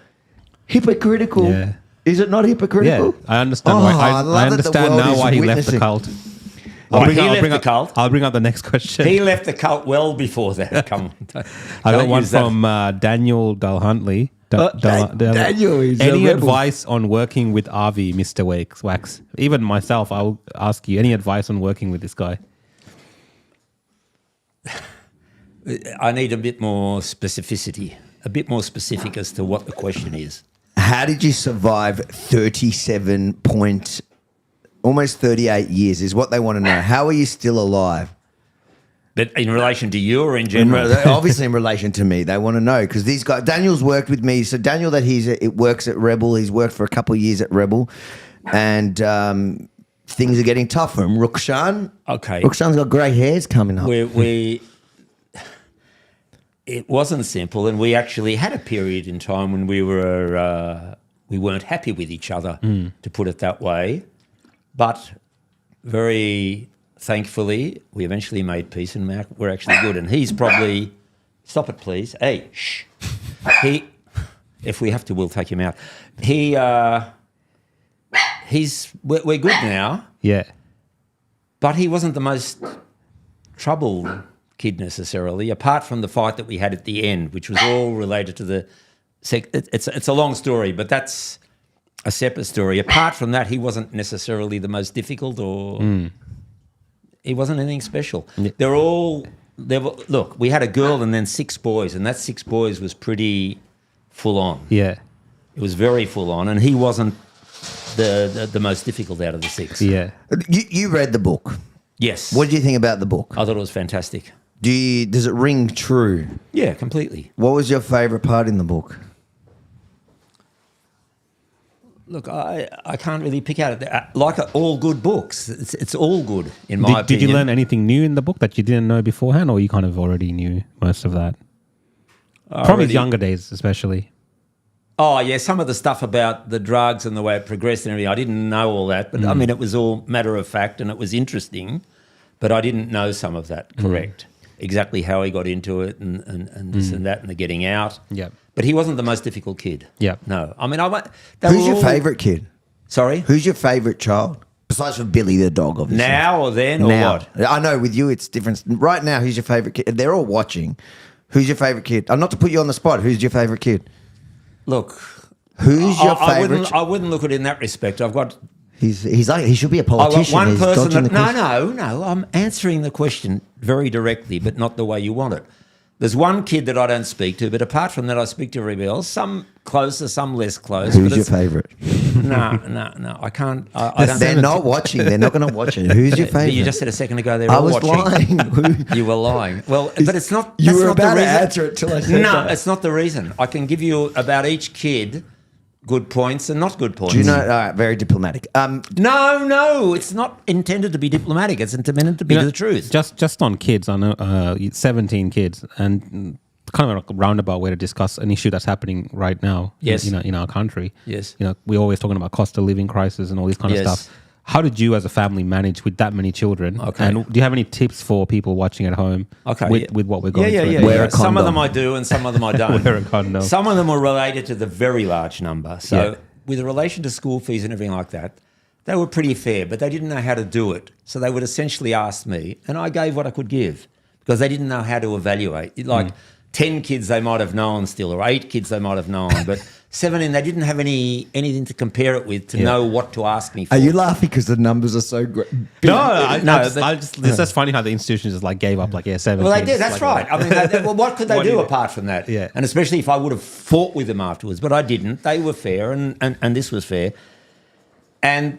S1: Hypocritical.
S2: Yeah.
S1: Is it not hypocritical?
S2: Yeah, I understand.
S1: Oh,
S2: why.
S1: I
S2: I
S1: love that the
S2: understand
S1: world
S2: now
S1: is
S2: why he left the
S1: witnessing.
S2: cult.
S3: He left the cult.
S2: I'll bring up the next question.
S3: He left the cult well before that. Come on.
S2: I got
S3: Don't
S2: one
S3: use that.
S2: from Daniel Dalhuntley.
S1: Daniel is a
S2: any
S1: rebel.
S2: advice on working with RV, Mr. Wax? Even myself, I'll ask you, any advice on working with this guy?
S3: I need a bit more specificity, a bit more specific as to what the question is.
S1: How did you survive almost 38 years is what they want to know. How are you still alive?
S3: But in relation to you or in general?
S1: Obviously in relation to me. They want to know because these guys, Daniel's worked with me. So Daniel it works at Rebel. He's worked for a couple of years at Rebel and things are getting tough for him. Rukshan.
S3: Okay.
S1: Rukshan's got grey hairs coming up.
S3: It wasn't simple, and we actually had a period in time when we weren't happy with each other, to put it that way. But very thankfully, we eventually made peace, and we're actually good. And he's probably stop it, please. Hey, shh. If we have to, we'll take him out. We're good now.
S2: Yeah.
S3: But he wasn't the most troubled kid necessarily, apart from the fight that we had at the end, which was all related to the it's a long story, but that's a separate story. Apart from that, he wasn't necessarily the most difficult or he wasn't anything special. Yeah. Look, we had a girl and then 6 boys, and that 6 boys was pretty full on.
S2: Yeah.
S3: It was very full on, and he wasn't the most difficult out of the 6.
S2: Yeah.
S1: You read the book.
S3: Yes.
S1: What did you think about the book?
S3: I thought it was fantastic.
S1: Does it ring true?
S3: Yeah, completely.
S1: What was your favourite part in the book?
S3: Look, I can't really pick out like all good books. It's all good in my opinion.
S2: Did you learn anything new in the book that you didn't know beforehand, or you kind of already knew most of that? From his younger days, especially.
S3: Oh, yeah, some of the stuff about the drugs and the way it progressed and everything, I didn't know all that. But, I mean, it was all matter of fact and it was interesting, but I didn't know some of that, correct. Exactly how he got into it and this and that and the getting out.
S2: Yep.
S3: But he wasn't the most difficult kid.
S2: Yep.
S3: No. I mean,
S1: Who's your favourite kid?
S3: Sorry?
S1: Who's your favourite child? Besides for Billy the dog, obviously.
S3: Now or then or what?
S1: I know with you it's different. Right now, who's your favourite kid? They're all watching. Who's your favourite kid? Not to put you on the spot. Who's your favourite kid?
S3: Look.
S1: Who's your favourite?
S3: I wouldn't look at it in that respect. I've got...
S1: He's like he should be a
S3: I've got
S1: politician.
S3: one
S1: He's
S3: person
S1: dodging
S3: that...
S1: the question.
S3: No. I'm answering the question very directly, but not the way you want it. There's one kid that I don't speak to, but apart from that, I speak to everybody else. Some closer, some less close.
S1: Who's your favourite?
S3: No. I can't. I don't.
S1: They're not watching. They're not going to watch it. Who's your favourite?
S3: You just said a second ago they were
S1: I
S3: all
S1: was
S3: watching.
S1: lying.
S3: You were lying. Well, but it's not.
S1: You
S3: that's
S1: were
S3: not the
S1: about to
S3: reason.
S1: answer it till I said
S3: No,
S1: that.
S3: it's not the reason. I can give you about each kid good points and not good points.
S1: Do you know? Very diplomatic.
S3: No, it's not intended to be diplomatic. It's intended to be the truth.
S2: Just on kids, I know 17 kids, and kind of a roundabout way to discuss an issue that's happening right now.
S3: Yes.
S2: In our country.
S3: Yes.
S2: We're always talking about cost of living crisis and all this kind of
S3: Yes.
S2: stuff. How did you as a family manage with that many children?
S3: Okay.
S2: And do you have any tips for people watching at home with what we're going through?
S3: Yeah.
S1: Wear a
S3: Some of
S1: condom.
S3: them I do and some of them I don't.
S2: Wear a condom.
S3: Some of them are related to the very large number. So
S2: Yeah.
S3: with relation to school fees and everything like that, they were pretty fair, but they didn't know how to do it. So they would essentially ask me, and I gave what I could give because they didn't know how to evaluate. Like 10 kids they might have known still, or 8 kids they might have known, but 17 they didn't have anything to compare it with to know what to ask me for.
S1: Are you laughing because the numbers are so great?
S2: It's just funny how the institutions just gave up 7.
S3: Well, they did. That's right. I mean, well, what could they do apart from that?
S2: Yeah.
S3: And especially if I would have fought with them afterwards, but I didn't. They were fair, and this was fair. And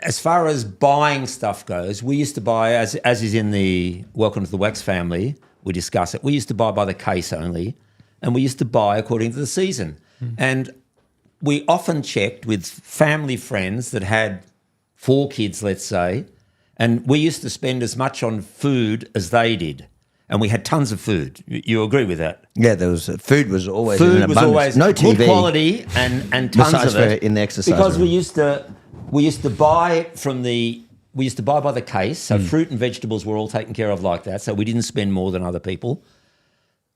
S3: as far as buying stuff goes, we used to buy, as is in the Welcome to the Wax family, we discuss it. We used to buy by the case only, and we used to buy according to the season. And we often checked with family friends that had 4 kids, let's say, and we used to spend as much on food as they did. And we had tons of food. You agree with that?
S1: Yeah, there was food was always in
S3: Food was
S1: abundance.
S3: always
S1: no
S3: good
S1: TV.
S3: quality and tons
S1: Besides
S3: of it.
S1: for in the exercise
S3: because
S1: room.
S3: we used to buy by the case. So fruit and vegetables were all taken care of like that. So we didn't spend more than other people.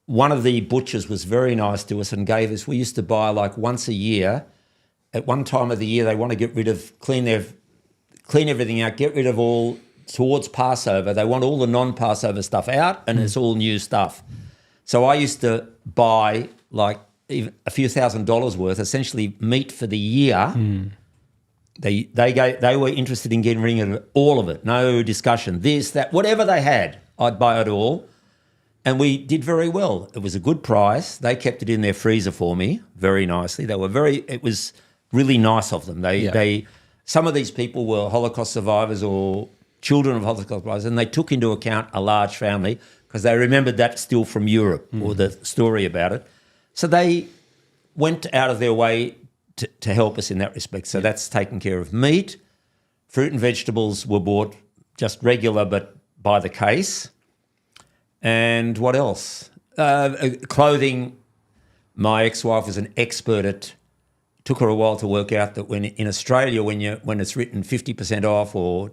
S3: One of the butchers was very nice to us and gave us. We used to buy once a year. At one time of the year, they want to clean everything out, get rid of all towards Passover. They want all the non-Passover stuff out, and it's all new stuff. So I used to buy even a few $1,000s worth, essentially meat for the year. They were interested in getting rid of all of it. No discussion. This, that, whatever they had, I'd buy it all. And we did very well. It was a good price. They kept it in their freezer for me very nicely. It was really nice of them. Some of these people were Holocaust survivors or children of Holocaust survivors, and they took into account a large family because they remembered that still from Europe or the story about it. So they went out of their way to help us in that respect. So that's taken care of. Meat, fruit and vegetables were bought just regular but by the case. And what else? Clothing. My ex-wife was an expert at. Took her a while to work out that when in Australia, when it's written 50% off or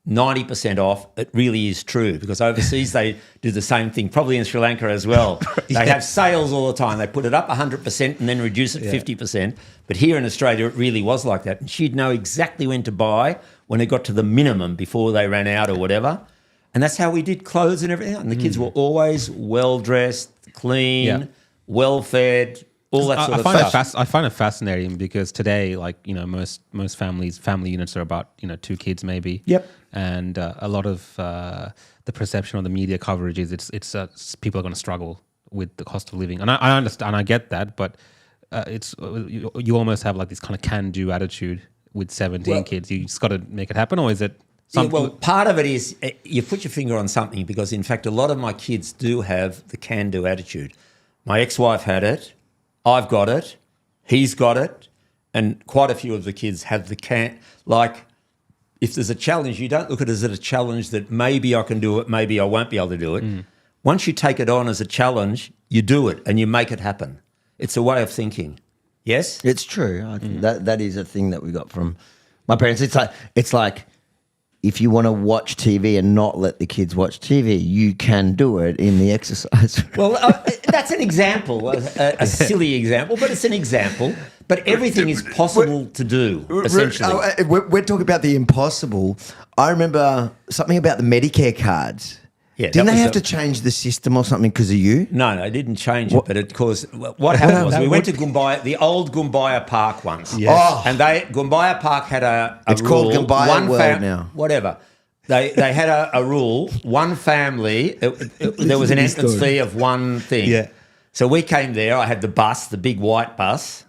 S3: 90% off, it really is true because overseas they do the same thing. Probably in Sri Lanka as well. They have sales all the time. They put it up 100% and then reduce it 50%. But here in Australia, it really was like that. And she'd know exactly when to buy when it got to the minimum before they ran out or whatever. And that's how we did clothes and everything. And the kids were always well-dressed, clean, well-fed, all that sort of stuff.
S2: I find it fascinating because today, most family units are about 2 kids maybe.
S1: Yep.
S2: And a lot of the perception of the media coverage is it's people are going to struggle with the cost of living, and I understand, I get that, but you almost have this kind of can-do attitude with 17 kids. You just got to make it happen, or is it?
S3: Part of it is you put your finger on something because, in fact, a lot of my kids do have the can-do attitude. My ex-wife had it. I've got it. He's got it. And quite a few of the kids have the can. If there's a challenge, you don't look at it as a challenge that maybe I can do it, maybe I won't be able to do it. Once you take it on as a challenge, you do it and you make it happen. It's a way of thinking. Yes?
S1: It's true. I think that is a thing that we got from my parents. It's like if you want to watch TV and not let the kids watch TV, you can do it in the exercise room.
S3: Well, that's an example, a silly example, but it's an example. But everything is possible to do, essentially.
S1: We're talking about the impossible. I remember something about the Medicare cards.
S3: Yeah,
S1: Didn't they have to change the system or something because of you?
S3: No, it didn't change it, but it caused... What happened was we went to the old Goombaya Park once.
S1: Yes. Oh.
S3: And Goombaya Park had a
S1: It's
S3: rule.
S1: called Goombaya World now.
S3: Whatever. They had a rule, one family, there was an entrance fee of one thing.
S1: Yeah.
S3: So we came there, I had the bus, the big white bus,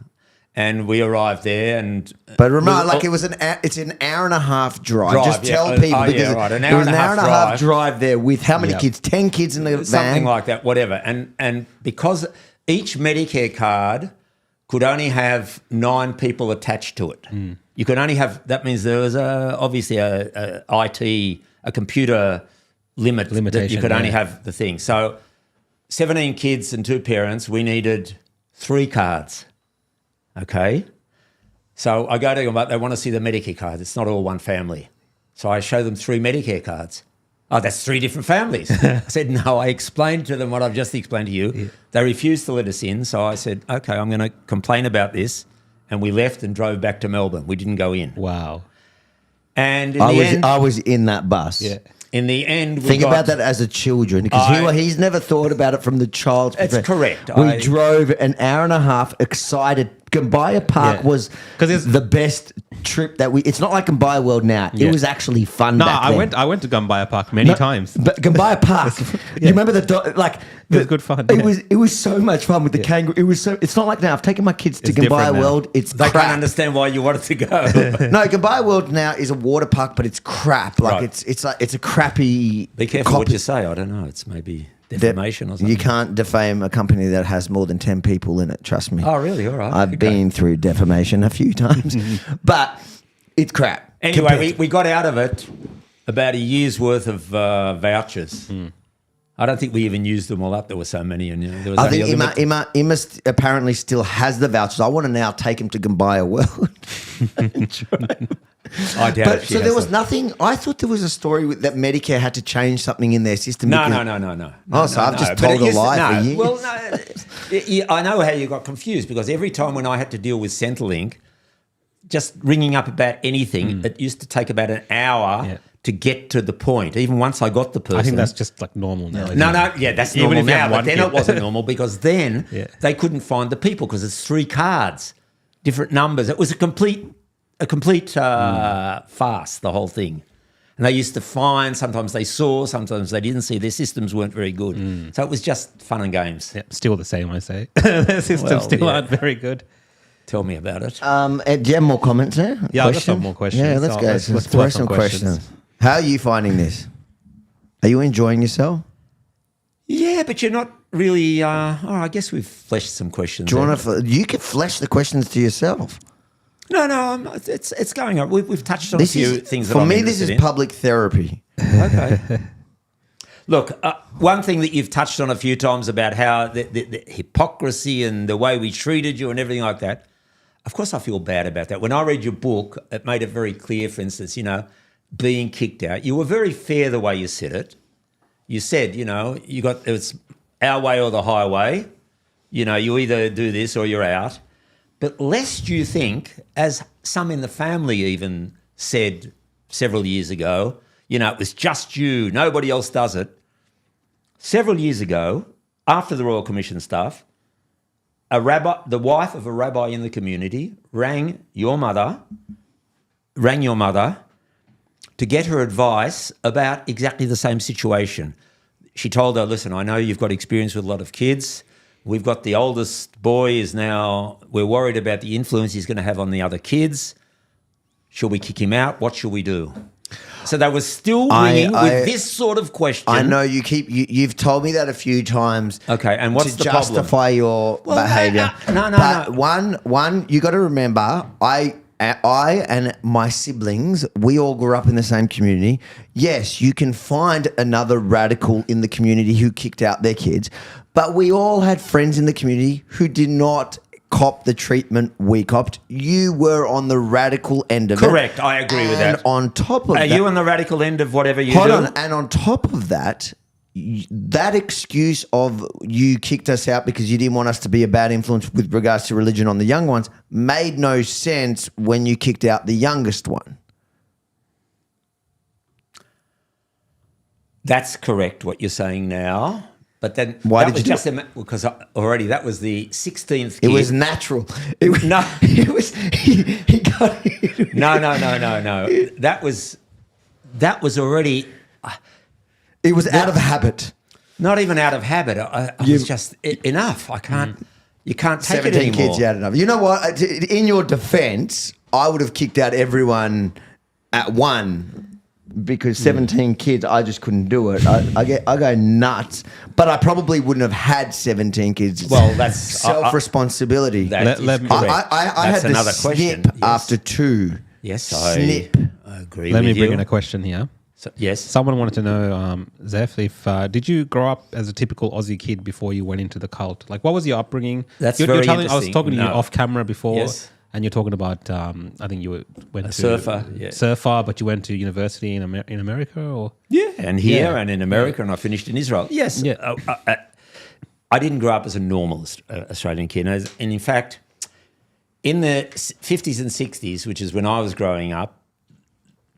S3: and we arrived there and...
S1: But remember, it's an hour and a half drive. Just tell people because
S3: An
S1: it was an hour and a half drive there with how many kids? 10 kids in the van?
S3: Something like that, whatever. And because each Medicare card could only have 9 people attached to it. You could only have, that means there was obviously a IT, a computer limitation that you could only have the thing. So 17 kids and 2 parents, we needed 3 cards, okay? So I go to them, but they want to see the Medicare cards. It's not all one family. So I show them 3 Medicare cards. Oh, that's 3 different families. I said, no, I explained to them what I've just explained to you. Yeah. They refused to let us in. So I said, okay, I'm going to complain about this. And we left and drove back to Melbourne. We didn't go in.
S2: Wow.
S3: And
S1: I was in that bus.
S2: Yeah.
S3: In the end,
S1: think about that as a children, because he's never thought about it from the child's perspective.
S3: That's correct.
S1: We drove an hour and a half excited. Gambaya Park was the best trip that we. It's not like Gambaya World now. Yeah. It was actually fun.
S2: No,
S1: back then.
S2: I went to Gambaya Park many times.
S1: But Gambaya Park, you remember it was
S2: good fun.
S1: It was so much fun with the kangaroo. It was so. It's not like now. I've taken my kids to Gambaya World.
S3: They can't understand why you wanted to go.
S1: No, Gambaya World now is a water park, but it's crap. Like it's a crappy.
S3: Be careful what you say. I don't know. It's maybe defamation or something.
S1: You can't defame a company that has more than 10 people in it. Trust me.
S3: Oh, really? All right.
S1: I've been through defamation a few times, but it's crap.
S3: Anyway, we got out of it about a year's worth of vouchers. I don't think we even used them all up. There were so many. And there was
S1: I think Emma apparently still has the vouchers. I want to now take him to Gambaya World.
S3: I doubt
S1: but so there was nothing. I thought there was a story that Medicare had to change something in their system.
S3: No.
S1: I've just told a lie for years.
S3: Well, no. I know how you got confused because every time when I had to deal with Centrelink, just ringing up about anything, it used to take about an hour to get to the point. Even once I got the person,
S2: I think that's just like normal now.
S3: That's normal now. But then it wasn't normal because then they couldn't find the people because it's 3 cards, different numbers. It was a complete farce, the whole thing. And they used to find, sometimes they saw, sometimes they didn't see. Their systems weren't very good. So it was just fun and games.
S2: Yep, still the same, I say. Their systems aren't very good.
S3: Tell me about it.
S1: Ed, do you have more comments there?
S2: Yeah, I've got some more questions.
S1: Yeah, let's go. Let's throw some questions. How are you finding this? Are you enjoying yourself?
S3: Yeah, but you're not really... I guess we've fleshed some questions.
S1: Do you want to... You can flesh the questions to yourself.
S3: No, it's going on. We've touched on a few things that
S1: for
S3: I'm
S1: me, this is
S3: in.
S1: public therapy.
S3: Okay. Look, one thing that you've touched on a few times about how the hypocrisy and the way we treated you and everything like that, of course I feel bad about that. When I read your book, it made it very clear, for instance, being kicked out. You were very fair the way you said it. You said, it's our way or the highway. You either do this or you're out. But lest you think, as some in the family even said several years ago, it was just you, nobody else does it. Several years ago, after the Royal Commission stuff, the wife of a rabbi in the community rang your mother to get her advice about exactly the same situation. She told her, listen, I know you've got experience with a lot of kids. We've got the oldest boy is now, we're worried about the influence he's going to have on the other kids. Shall we kick him out? What shall we do? So they were still ringing with this sort of question.
S1: I know you've told me that a few times.
S3: Okay, and what's the problem?
S1: To justify your behaviour.
S3: No.
S1: One, you got to remember, I and my siblings, we all grew up in the same community. Yes, you can find another radical in the community who kicked out their kids, but we all had friends in the community who did not cop the treatment we copped. You were on the radical end of it.
S3: Correct, I agree with that.
S1: And on top of that...
S3: Are you on the radical end of whatever you do?
S1: Hold on, and on top of that... That excuse of you kicked us out because you didn't want us to be a bad influence with regards to religion on the young ones made no sense when you kicked out the youngest one.
S3: That's correct, what you're saying now. But then
S1: why did you do
S3: it? Because already that was the 16th kid.
S1: It was natural. He got it.
S3: No. That was already...
S1: It was out of habit.
S3: Not even out of habit. I was just enough. I can't. You can't take it anymore.
S1: 17 kids, you had enough. You know what? In your defence, I would have kicked out everyone at one because 17 kids, I just couldn't do it. I go nuts, but I probably wouldn't have had 17 kids.
S3: Well, that's
S1: self-responsibility.
S3: That is correct.
S1: I
S3: That's
S1: had to
S3: another
S1: snip
S3: question. Yes.
S1: after 2.
S3: Yes,
S1: Snip.
S3: I agree
S2: Let
S3: with
S2: me bring
S3: you.
S2: in a question here.
S3: So, yes.
S2: Someone wanted to know, Zeph, if did you grow up as a typical Aussie kid before you went into the cult? Like, what was your upbringing?
S3: That's
S2: you're
S3: very
S2: telling, I was
S3: interesting.
S2: talking to you
S3: No.
S2: off camera before,
S3: Yes.
S2: and you're talking about. I think you went to
S3: surfer, yeah.
S2: surfer, but you went to university in America, or
S3: And here
S2: Yeah.
S3: and in America, and I finished in Israel. Yes.
S2: Yeah.
S3: I didn't grow up as a normal Australian kid. And in fact, in the 50s and 60s, which is when I was growing up,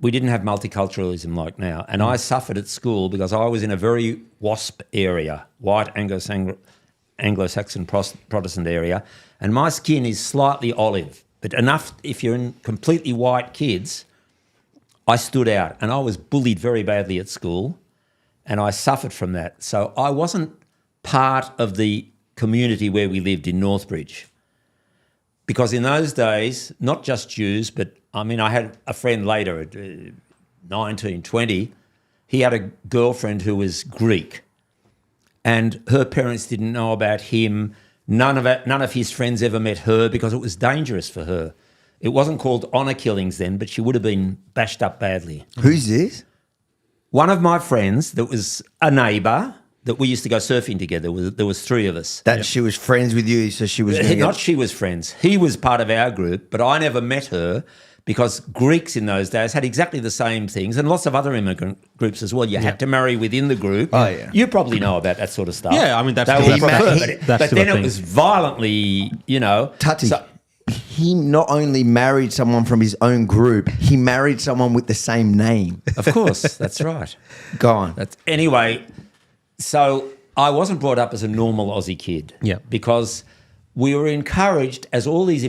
S3: we didn't have multiculturalism like now. And I suffered at school because I was in a very WASP area, white Anglo-Saxon Protestant area, and my skin is slightly olive, but enough if you're in completely white kids, I stood out and I was bullied very badly at school and I suffered from that. So I wasn't part of the community where we lived in Northbridge. Because in those days, not just Jews, but I mean, I had a friend later at 19, 20. He had a girlfriend who was Greek and her parents didn't know about him. None of his friends ever met her because it was dangerous for her. It wasn't called honour killings then, but she would have been bashed up badly.
S1: Who's this?
S3: One of my friends that was a neighbour that we used to go surfing together. There was 3 of us.
S1: That she was friends with you, so she was gonna
S3: Not she was friends. He was part of our group, but I never met her because Greeks in those days had exactly the same things and lots of other immigrant groups as well. You had to marry within the group.
S1: Oh, yeah.
S3: You probably know about that sort of stuff.
S2: Yeah, I mean, that's
S3: They
S2: still-
S3: were
S2: that's-
S3: preferred,
S2: that's
S3: but
S2: still a
S3: then it
S2: thing.
S3: was violently,
S1: Tati,
S3: so-
S1: he not only married someone from his own group, he married someone with the same name.
S3: of course, that's right.
S1: Go on.
S3: Anyway, so I wasn't brought up as a normal Aussie kid.
S2: Yeah.
S3: Because we were encouraged, as all these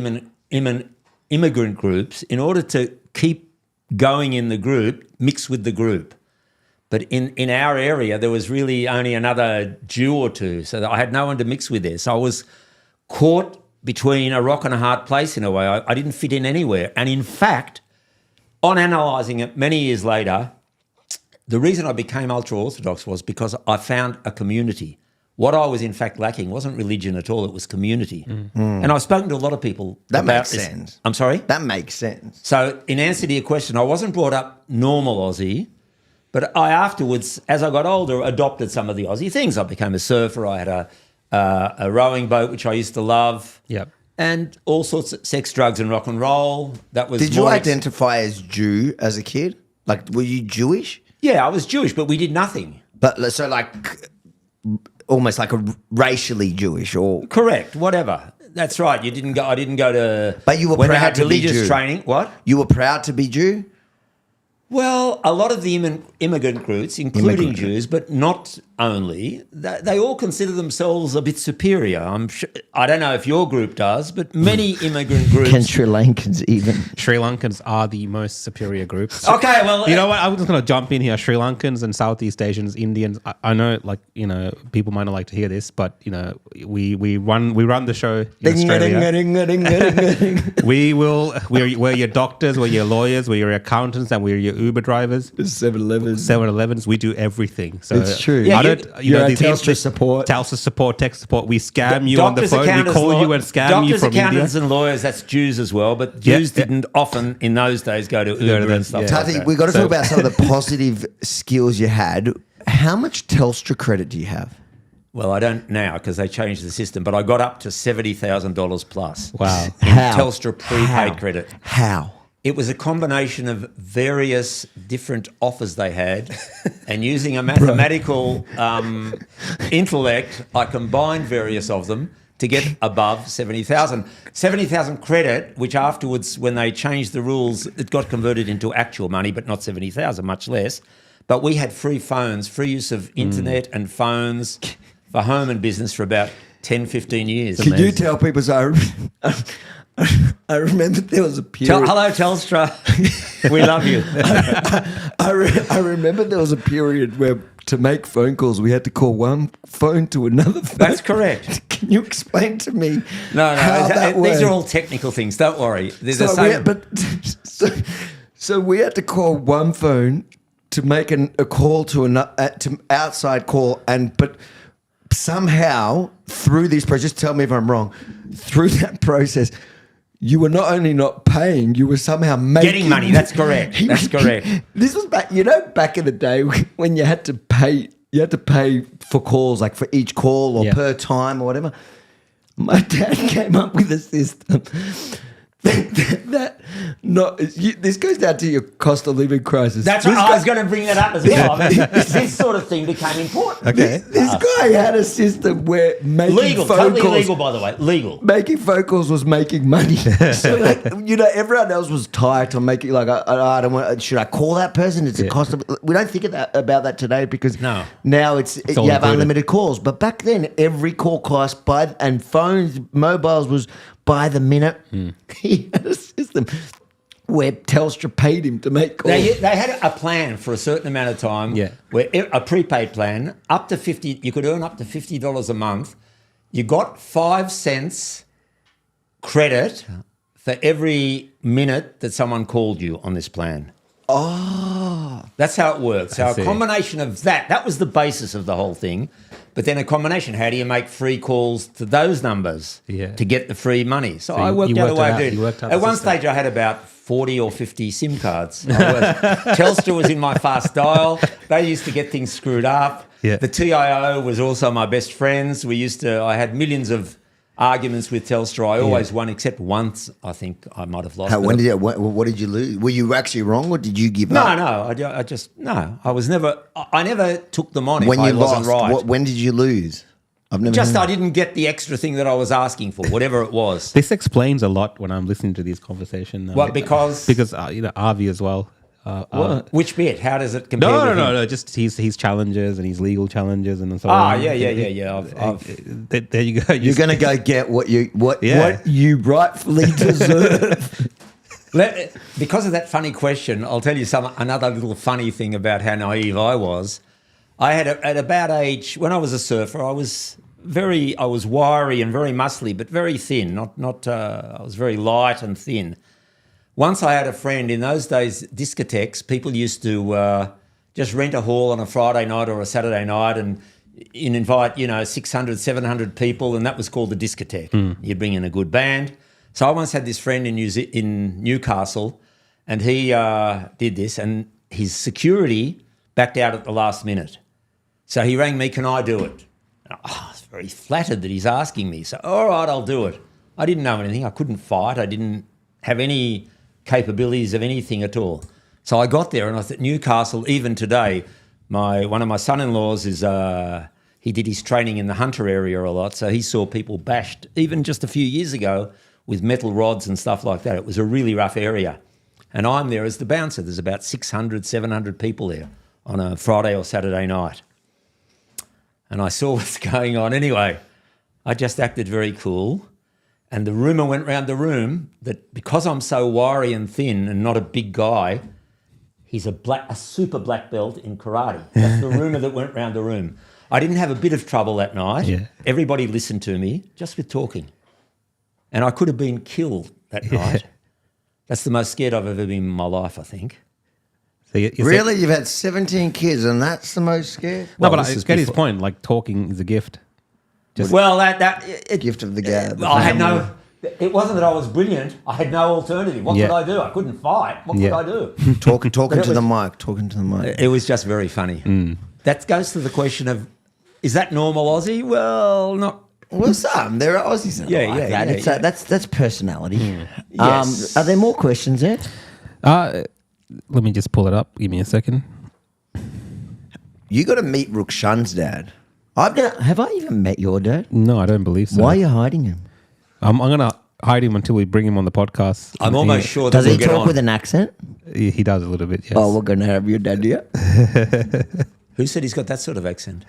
S3: immigrant groups, in order to keep going in the group, mix with the group. But in our area, there was really only another Jew or two, so that I had no one to mix with there. So I was caught between a rock and a hard place in a way. I didn't fit in anywhere. And in fact, on analysing it many years later, the reason I became ultra-Orthodox was because I found a community. What I was in fact lacking wasn't religion at all, it was community. And I've spoken to a lot of people
S1: That
S3: about
S1: makes
S3: this.
S1: sense.
S3: I'm sorry?
S1: That makes sense.
S3: So in answer to your question, I wasn't brought up normal Aussie, but I afterwards, as I got older, adopted some of the Aussie things. I became a surfer. I had a rowing boat, which I used to love.
S2: Yep.
S3: And all sorts of sex, drugs and rock and roll. That was
S1: Did you
S3: more
S1: identify as Jew as a kid? Like, were you Jewish?
S3: Yeah, I was Jewish, but we did nothing.
S1: But so like almost like a racially Jewish or
S3: Correct, whatever. That's right. I didn't go to.
S1: But you were
S3: when they
S1: proud
S3: had
S1: to be
S3: religious
S1: Jew.
S3: training. What?
S1: you were proud to be Jew?
S3: Well, a lot of the immigrant groups, including Jews, but not only, they all consider themselves a bit superior. I'm sure, I don't know if your group does, but many immigrant groups.
S1: Can Sri Lankans even?
S2: Sri Lankans are the most superior group.
S3: Okay, well,
S2: You know what? I'm just going to jump in here. Sri Lankans and Southeast Asians, Indians. I know, like, people might not like to hear this, but we run the show in Australia. We're your doctors, we're your lawyers, we're your accountants, and we're your Uber drivers.
S1: 7-Elevens.
S2: 7-Elevens. We do everything. So
S1: It's true.
S3: Yeah,
S1: you're a
S2: these
S1: Telstra support.
S2: Telstra support, tech support. We scam you on the
S3: Doctors,
S2: phone. We
S3: accountants,
S2: call you and scam you from India.
S3: accountants and lawyers, that's Jews as well, but
S2: Yeah,
S3: Jews
S2: yeah.
S3: didn't often in those days go to Uber
S2: them,
S3: and stuff
S2: yeah.
S3: like
S1: Tati,
S3: that.
S1: we've got to
S2: So-
S1: talk about some of the positive skills you had. How much Telstra credit do you have?
S3: Well, I don't now because they changed the system, but I got up to $70,000 plus.
S2: Wow.
S3: In
S1: How?
S3: Telstra prepaid
S1: How?
S3: credit.
S1: How?
S3: It was a combination of various different offers they had, and using a mathematical intellect, I combined various of them to get above 70,000. 70,000 credit, which afterwards, when they changed the rules, it got converted into actual money, but not 70,000, much less. But we had free phones, free use of internet and phones for home and business for about 10, 15 years.
S1: Can you tell people? So I remember there was a period.
S3: Hello, Telstra. We love you.
S1: I remember there was a period where to make phone calls, we had to call one phone to another phone.
S3: That's correct.
S1: Can you explain to me
S3: No,
S1: how that
S3: these
S1: worked?
S3: are all technical things. Don't worry. They're the
S1: So
S3: same.
S1: so we had to call one phone to make a call to outside call, but somehow through this process, just tell me if I'm wrong, through that process, you were not only not paying, you were somehow
S3: Getting money. That's correct. That's correct.
S1: This was back in the day when you had to pay. You had to pay for calls, like for each call or per time or whatever. My dad came up with a system this goes down to your cost of living crisis.
S3: That's right. I was going to bring that up as well. This sort of thing became important.
S2: Okay.
S1: This guy had a system where making phone
S3: totally
S1: calls,
S3: legal, by the way, legal.
S1: making phone calls was making money. So everyone else was tight on making I don't want. Should I call that person? It's a cost of. We don't think about that today because now it's you have
S2: included.
S1: unlimited calls. But back then, every call cost and phones, mobiles was by the minute. He had a system where Telstra paid him to make calls.
S3: They had a plan for a certain amount of time. Where a prepaid plan up to $50. You could earn up to $50 a month. You got 5 cents credit for every minute that someone called you on this plan.
S1: Oh,
S3: that's how it works. So
S2: I
S3: a
S2: see.
S3: combination of that was the basis of the whole thing. But then a combination, how do you make free calls to those numbers to get the free money? So I worked out a way of doing it. At one stage, I had about 40 or 50 SIM cards. Telstra was in my fast dial. They used to get things screwed up.
S2: Yeah.
S3: The TIO was also my best friends. I had millions of arguments with Telstra. I always won, except once I think I might have lost.
S1: What did you lose? Were you actually wrong, or did you give up?
S3: No. I never took them on
S1: When
S3: if
S1: you
S3: I wasn't
S1: lost,
S3: right.
S1: when did you lose? I've never.
S3: I didn't get the extra thing that I was asking for, whatever it was.
S2: This explains a lot when I'm listening to these conversations.
S3: What, because
S2: Avi as well.
S3: Which bit? How does it compare?
S2: No. Just his challenges and his legal challenges and so on.
S3: Yeah.
S2: There you go.
S1: You're going to go get what you rightfully deserve.
S3: Because of that funny question, I'll tell you another little funny thing about how naive I was. I had at about age when I was a surfer, I was wiry and very muscly, but very thin. I was very light and thin. Once I had a friend, in those days, discotheques, people used to just rent a hall on a Friday night or a Saturday night and invite, 600, 700 people, and that was called the discotheque. You'd bring in a good band. So I once had this friend in Newcastle, and he did this, and his security backed out at the last minute. So he rang me, can I do it? I was very flattered that he's asking me. So, all right, I'll do it. I didn't know anything. I couldn't fight. I didn't have any capabilities of anything at all. So I got there and I thought, Newcastle, even today, one of my son-in-laws he did his training in the Hunter area a lot, so he saw people bashed, even just a few years ago, with metal rods and stuff like that. It was a really rough area. And I'm there as the bouncer. There's about 600, 700 people there on a Friday or Saturday night. And I saw what's going on. Anyway, I just acted very cool. And the rumour went round the room that because I'm so wiry and thin and not a big guy, he's a super black belt in karate. That's the rumour that went round the room. I didn't have a bit of trouble that night. Yeah. Everybody listened to me just with talking. And I could have been killed that night. That's the most scared I've ever been in my life, I think.
S1: So really? You've had 17 kids and that's the most scared?
S2: No, but I get his point. Like, talking is a gift.
S1: Gift of the gab.
S3: I had no... It wasn't that I was brilliant. I had no alternative. What could I do? I couldn't fight. What could I do?
S1: Talking to the mic.
S3: It was just very funny. That goes to the question of, is that normal Aussie? Well, not...
S1: Well, some. There are Aussies that that. That's personality. Yes. Are there more questions there?
S2: Let me just pull it up. Give me a second.
S1: You got to meet Rukshan's dad. Have I even met your dad?
S2: No, I don't believe so.
S1: Why are you hiding him?
S2: I'm going to hide him until we bring him on the podcast.
S3: I'm almost sure that
S1: does he talk with an accent?
S2: He does a little bit, yes.
S1: Oh, we're going to have your dad here?
S3: Who said he's got that sort of accent?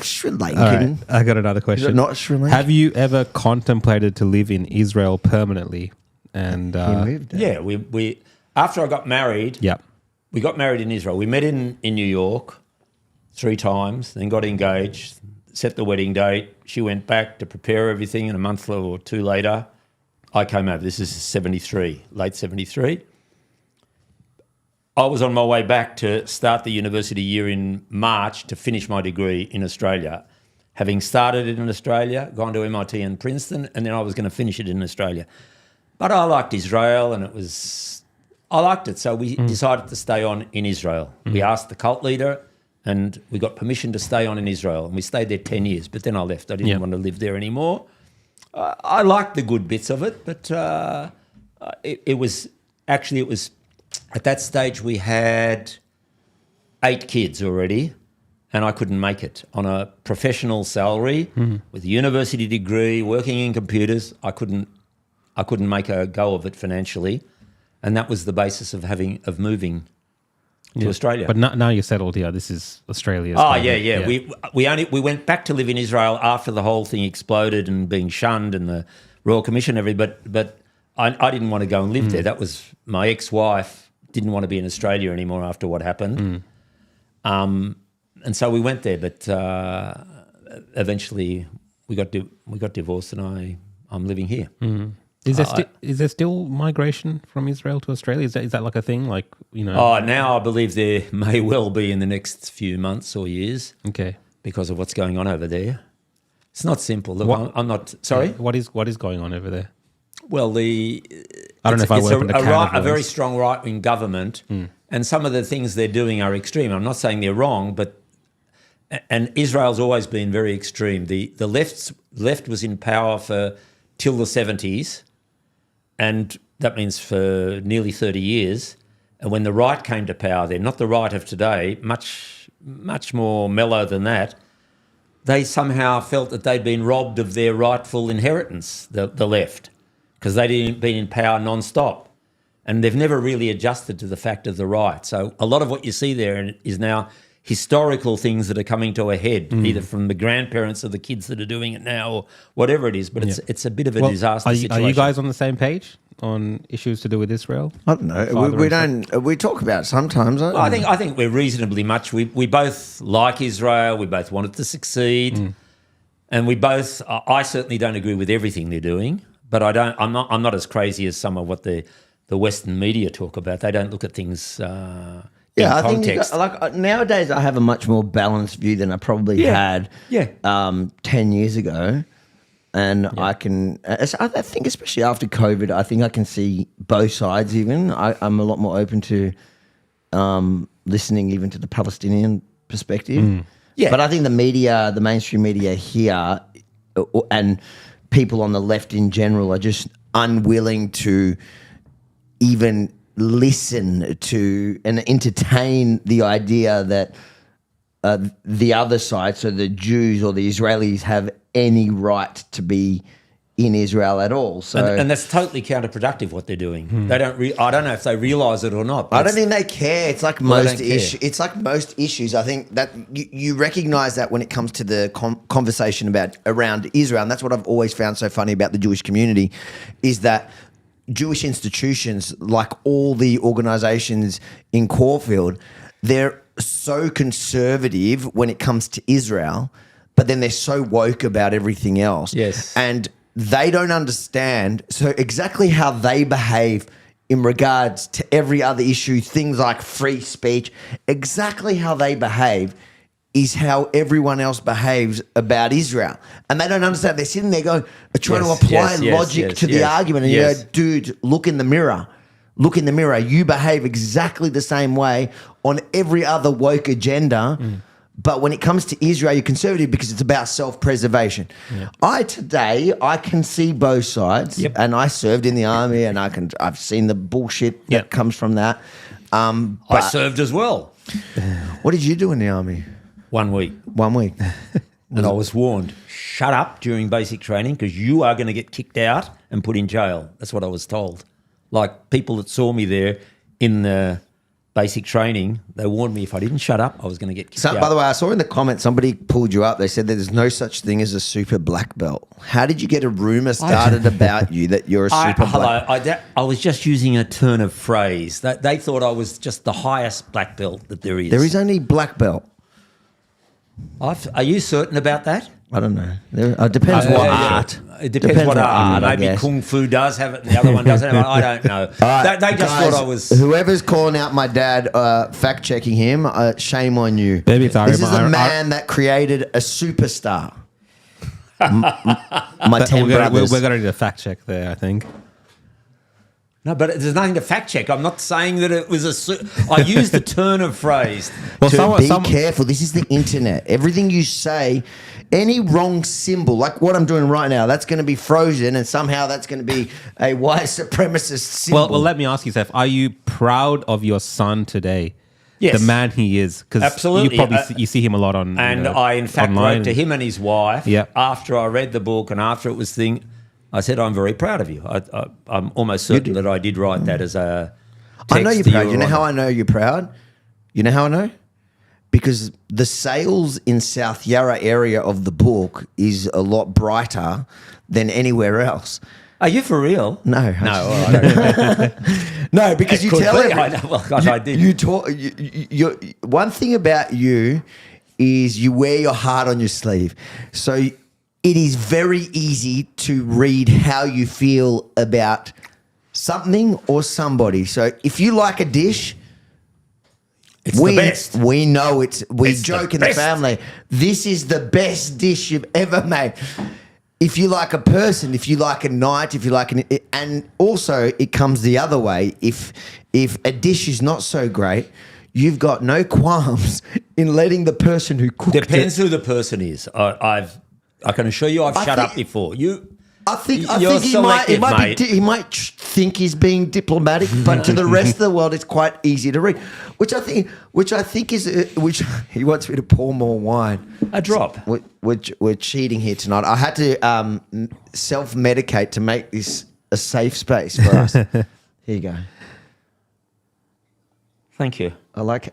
S1: Sri Lankan.
S2: All right, I got another question.
S1: Is it not Sri Lankan?
S2: Have you ever contemplated to live in Israel permanently? And
S1: he moved there.
S3: Yeah, we after I got married, we got married in Israel. We met in New York 3 times, then got engaged, set the wedding date. She went back to prepare everything, and a month or 2 later, I came over. This is 73, late 73. I was on my way back to start the university year in March to finish my degree in Australia. Having started it in Australia, gone to MIT and Princeton, and then I was going to finish it in Australia. But I liked Israel, and I liked it, so we decided to stay on in Israel. We asked the cult leader, and we got permission to stay on in Israel, and we stayed there 10 years, but then I left. I didn't want to live there anymore. I liked the good bits of it, but it was at that stage we had 8 kids already, and I couldn't make it. On a professional salary with a university degree, working in computers, I couldn't make a go of it financially, and that was the basis of moving to Australia.
S2: But now you're settled here. This is Australia.
S3: Oh, yeah. We went back to live in Israel after the whole thing exploded and being shunned and the Royal Commission and everything. But I didn't want to go and live there. That was my ex-wife didn't want to be in Australia anymore after what happened. And so we went there. But eventually we got divorced, and I'm living here.
S2: Is there still migration from Israel to Australia? Is that like a thing? Like, you know?
S3: Oh, now I believe there may well be in the next few months or years.
S2: Okay.
S3: Because of what's going on over there. It's not simple. Look, I'm not sorry.
S2: What is going on over there?
S3: Well,
S2: I don't know if I opened a can of
S3: a very
S2: worms.
S3: strong right-wing government, and some of the things they're doing are extreme. I'm not saying they're wrong, and Israel's always been very extreme. The left was in power till the 70s. And that means for nearly 30 years. And when the right came to power, they're not the right of today, much more mellow than that, they somehow felt that they'd been robbed of their rightful inheritance, the left, because they'd been in power non-stop. And they've never really adjusted to the fact of the right. So a lot of what you see there is now historical things that are coming to a head, either from the grandparents of the kids that are doing it now or whatever it is. But it's a bit of a disaster situation.
S2: Are you guys on the same page on issues to do with Israel?
S1: I don't know. We talk about it sometimes.
S3: I think we're reasonably much. We both like Israel. We both want it to succeed, and we both. I certainly don't agree with everything they're doing, but I'm not as crazy as some of what the Western media talk about. They don't look at things.
S1: I think nowadays I have a much more balanced view than I probably had 10 years ago. And I think especially after COVID, I think I can see both sides even. I'm a lot more open to listening even to the Palestinian perspective. But I think the mainstream media here and people on the left in general are just unwilling to even listen to and entertain the idea that the other side, so the Jews or the Israelis, have any right to be in Israel at all. So,
S3: and that's totally counterproductive what they're doing. They don't. I don't know if they realise it or not.
S1: I don't think they care. It's like most issues. It's like most issues. I think that you recognise that when it comes to the conversation around Israel, and that's what I've always found so funny about the Jewish community, is that Jewish institutions, like all the organisations in Caulfield, they're so conservative when it comes to Israel, but then they're so woke about everything else.
S3: Yes.
S1: And they don't understand exactly how they behave in regards to every other issue, things like free speech, exactly how they behave is how everyone else behaves about Israel. And they don't understand. They're sitting there trying to apply logic to the argument. And you go, dude, look in the mirror. Look in the mirror. You behave exactly the same way on every other woke agenda. But when it comes to Israel, you're conservative because it's about self-preservation. I can see both sides. And I served in the army, and I've seen the bullshit that comes from that.
S3: I served as well.
S1: What did you do in the army?
S3: 1 week.
S1: 1 week.
S3: And I was warned, shut up during basic training because you are going to get kicked out and put in jail. That's what I was told. Like people that saw me there in the basic training, they warned me if I didn't shut up, I was going to get kicked out.
S1: By the way, I saw in the comments somebody pulled you up. They said there's no such thing as a super black belt. How did you get a rumour started about you that you're a super black belt?
S3: I was just using a turn of phrase. They thought I was just the highest black belt that there is.
S1: There is only black belt.
S3: Are you certain about that?
S1: I don't know. It depends what art.
S3: It depends what art.
S1: I
S3: Maybe
S1: guess.
S3: Kung Fu does have it and the other one doesn't have it. I don't know.
S1: Right,
S3: They just
S1: guys,
S3: thought I was...
S1: Whoever's calling out my dad, fact checking him, shame on you.
S2: Maybe it's
S1: This is the
S2: Ari-
S1: man that created a superstar. My 10 brothers.
S2: We're going to need a fact check there, I think.
S3: No, but there's nothing to fact check. I'm not saying that it was I used the turn of phrase.
S2: Well,
S1: Be careful. This is the internet. Everything you say, any wrong symbol, like what I'm doing right now, that's going to be frozen, and somehow that's going to be a white supremacist symbol.
S2: Well, let me ask you, Seth, are you proud of your son today?
S3: Yes.
S2: The man he is? Because
S3: Absolutely.
S2: you probably you see him a lot on
S3: And I, in fact,
S2: online.
S3: wrote to him and his wife
S2: Yeah.
S3: after I read the book and after it was I said, I'm very proud of you. I'm almost certain that I did write that as a text.
S1: I know you're
S3: to
S1: proud.
S3: your
S1: You know how
S3: honour.
S1: I know you're proud? You know how I know? Because the sales in South Yarra area of the book is a lot brighter than anywhere else.
S3: Are you for real?
S1: No.
S3: No, I don't.
S1: No, because
S3: It
S1: you
S3: could
S1: tell
S3: be.
S1: every,
S3: I know. Well, God, I did.
S1: You talk. One thing about you is you wear your heart on your sleeve. So it is very easy to read how you feel about something or somebody. So if you like a dish,
S3: It's the best.
S1: we know it's. We
S3: It's the
S1: joke in the
S3: best.
S1: family. This is the best dish you've ever made. If you like a person, if you like a night, if you like and also it comes the other way. If a dish is not so great, you've got no qualms in letting the person who cooked
S3: Depends
S1: it.
S3: who the person is. I can assure you I've shut up before.
S1: I think
S3: You're
S1: he
S3: selective,
S1: might
S3: mate.
S1: he might think he's being diplomatic, but to the rest of the world, it's quite easy to read. Which I think is which he wants me to pour more wine.
S3: A drop.
S1: We're cheating here tonight. I had to self-medicate to make this a safe space for us. Here you go.
S3: Thank you.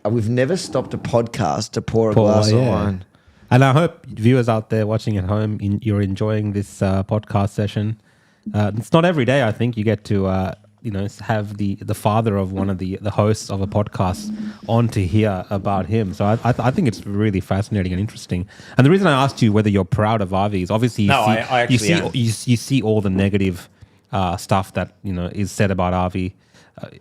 S1: We've never stopped a podcast to pour a glass of wine.
S2: And I hope viewers out there watching at home, you're enjoying this podcast session. It's not every day, I think, you get to have the father of one of the hosts of a podcast on to hear about him. So I think it's really fascinating and interesting. And the reason I asked you whether you're proud of Avi is obviously
S3: I actually am.
S2: you see all the negative stuff that is said about Avi.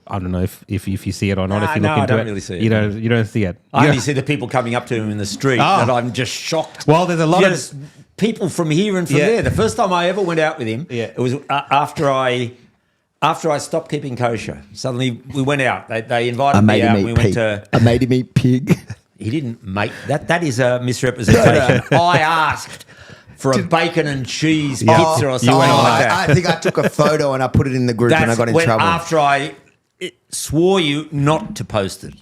S2: I don't know if you see it or not. If you look into
S3: I don't
S2: it,
S3: really see it.
S2: You don't see it.
S3: I only see the people coming up to him in the street that I'm just shocked.
S2: Well, there's a lot
S3: Just people from here and from there. The first time I ever went out with him, it was after I stopped keeping kosher. Suddenly we went out. They invited me out. We went to.
S1: I made him eat pig.
S3: He didn't make that. That is a misrepresentation. I asked for a bacon and cheese pizza or something like that.
S1: I think I took a photo and I put it in the group and I got in trouble.
S3: After I swore you not to post it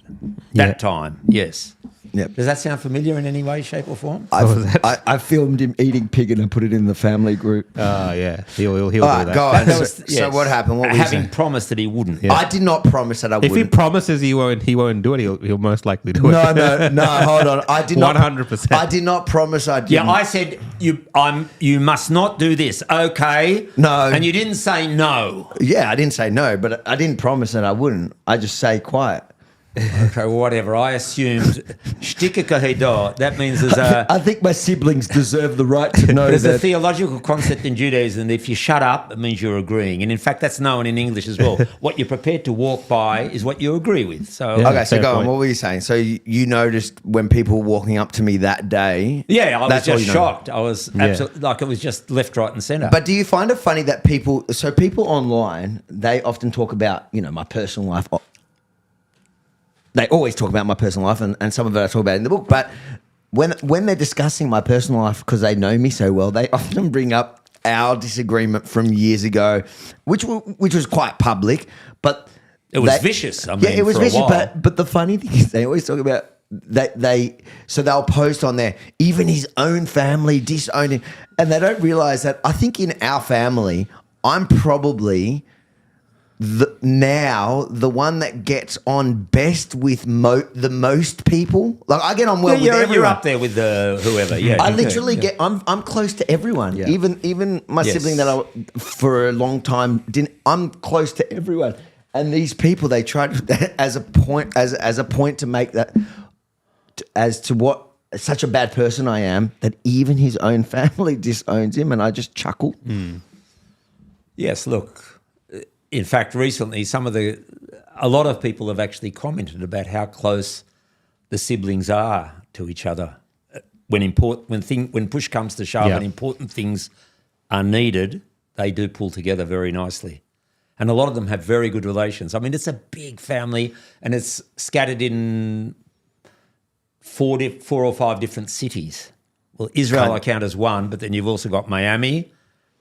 S3: that time. Yes.
S1: Yep.
S3: Does that sound familiar in any way, shape, or form?
S1: I filmed him eating pig and I put it in the family group.
S2: Yeah, he'll do
S1: All right,
S2: that.
S1: go on.
S3: That was-
S1: So
S3: yes.
S1: what happened? What were you
S3: Having
S1: saying?
S3: promised that he wouldn't.
S2: Yeah.
S1: I did not promise that I
S2: If
S1: would.
S2: he promises he won't do it, he'll most likely do it.
S1: No, hold on. I did not.
S2: 100%.
S1: I did not promise I did.
S3: Yeah, I said you must not do this. Okay.
S1: No.
S3: And you didn't say no.
S1: Yeah, I didn't say no, but I didn't promise that I wouldn't. I just say quiet.
S3: Okay, well, whatever. I assumed shtika kahidah. That means there's a
S1: I think my siblings deserve the right to know
S3: there's a
S1: that.
S3: theological concept in Judaism that if you shut up, it means you're agreeing. And in fact, that's known in English as well. What you're prepared to walk by is what you agree with. So
S2: Yeah.
S1: Okay, so
S2: Fair
S1: go on.
S2: point.
S1: What were you saying? So you noticed when people were walking up to me that day?
S3: yeah, I was
S1: That's all
S3: just
S1: you know.
S3: shocked. I was absolutely like it was just left, right, and centre.
S1: But do you find it funny that people online, they often talk about, my personal life. They always talk about my personal life, and some of it I talk about in the book. But when they're discussing my personal life, because they know me so well, they often bring up our disagreement from years ago, which was quite public. But
S3: it was vicious. I mean,
S1: it was
S3: for a
S1: vicious.
S3: while.
S1: But the funny thing is, they always talk about so they'll post on there, even his own family disowned him, and they don't realize that I think in our family, I'm probably the one that gets on best with the most people. Like I get on well with everyone.
S3: You're up there with whoever. Yeah,
S1: I
S3: okay,
S1: literally
S3: yeah.
S1: get. I'm close to everyone.
S2: Yeah.
S1: Even my
S3: Yes.
S1: sibling that I for a long time didn't. I'm close to everyone. And these people, they try to, as a point to make that as to what such a bad person I am that even his own family disowns him, and I just chuckle.
S3: Yes, look, in fact, recently a lot of people have actually commented about how close the siblings are to each other. When push comes to shove and important things are needed, they do pull together very nicely. And a lot of them have very good relations. I mean, it's a big family and it's scattered in four or five different cities. Well, Israel I count as one, but then you've also got Miami,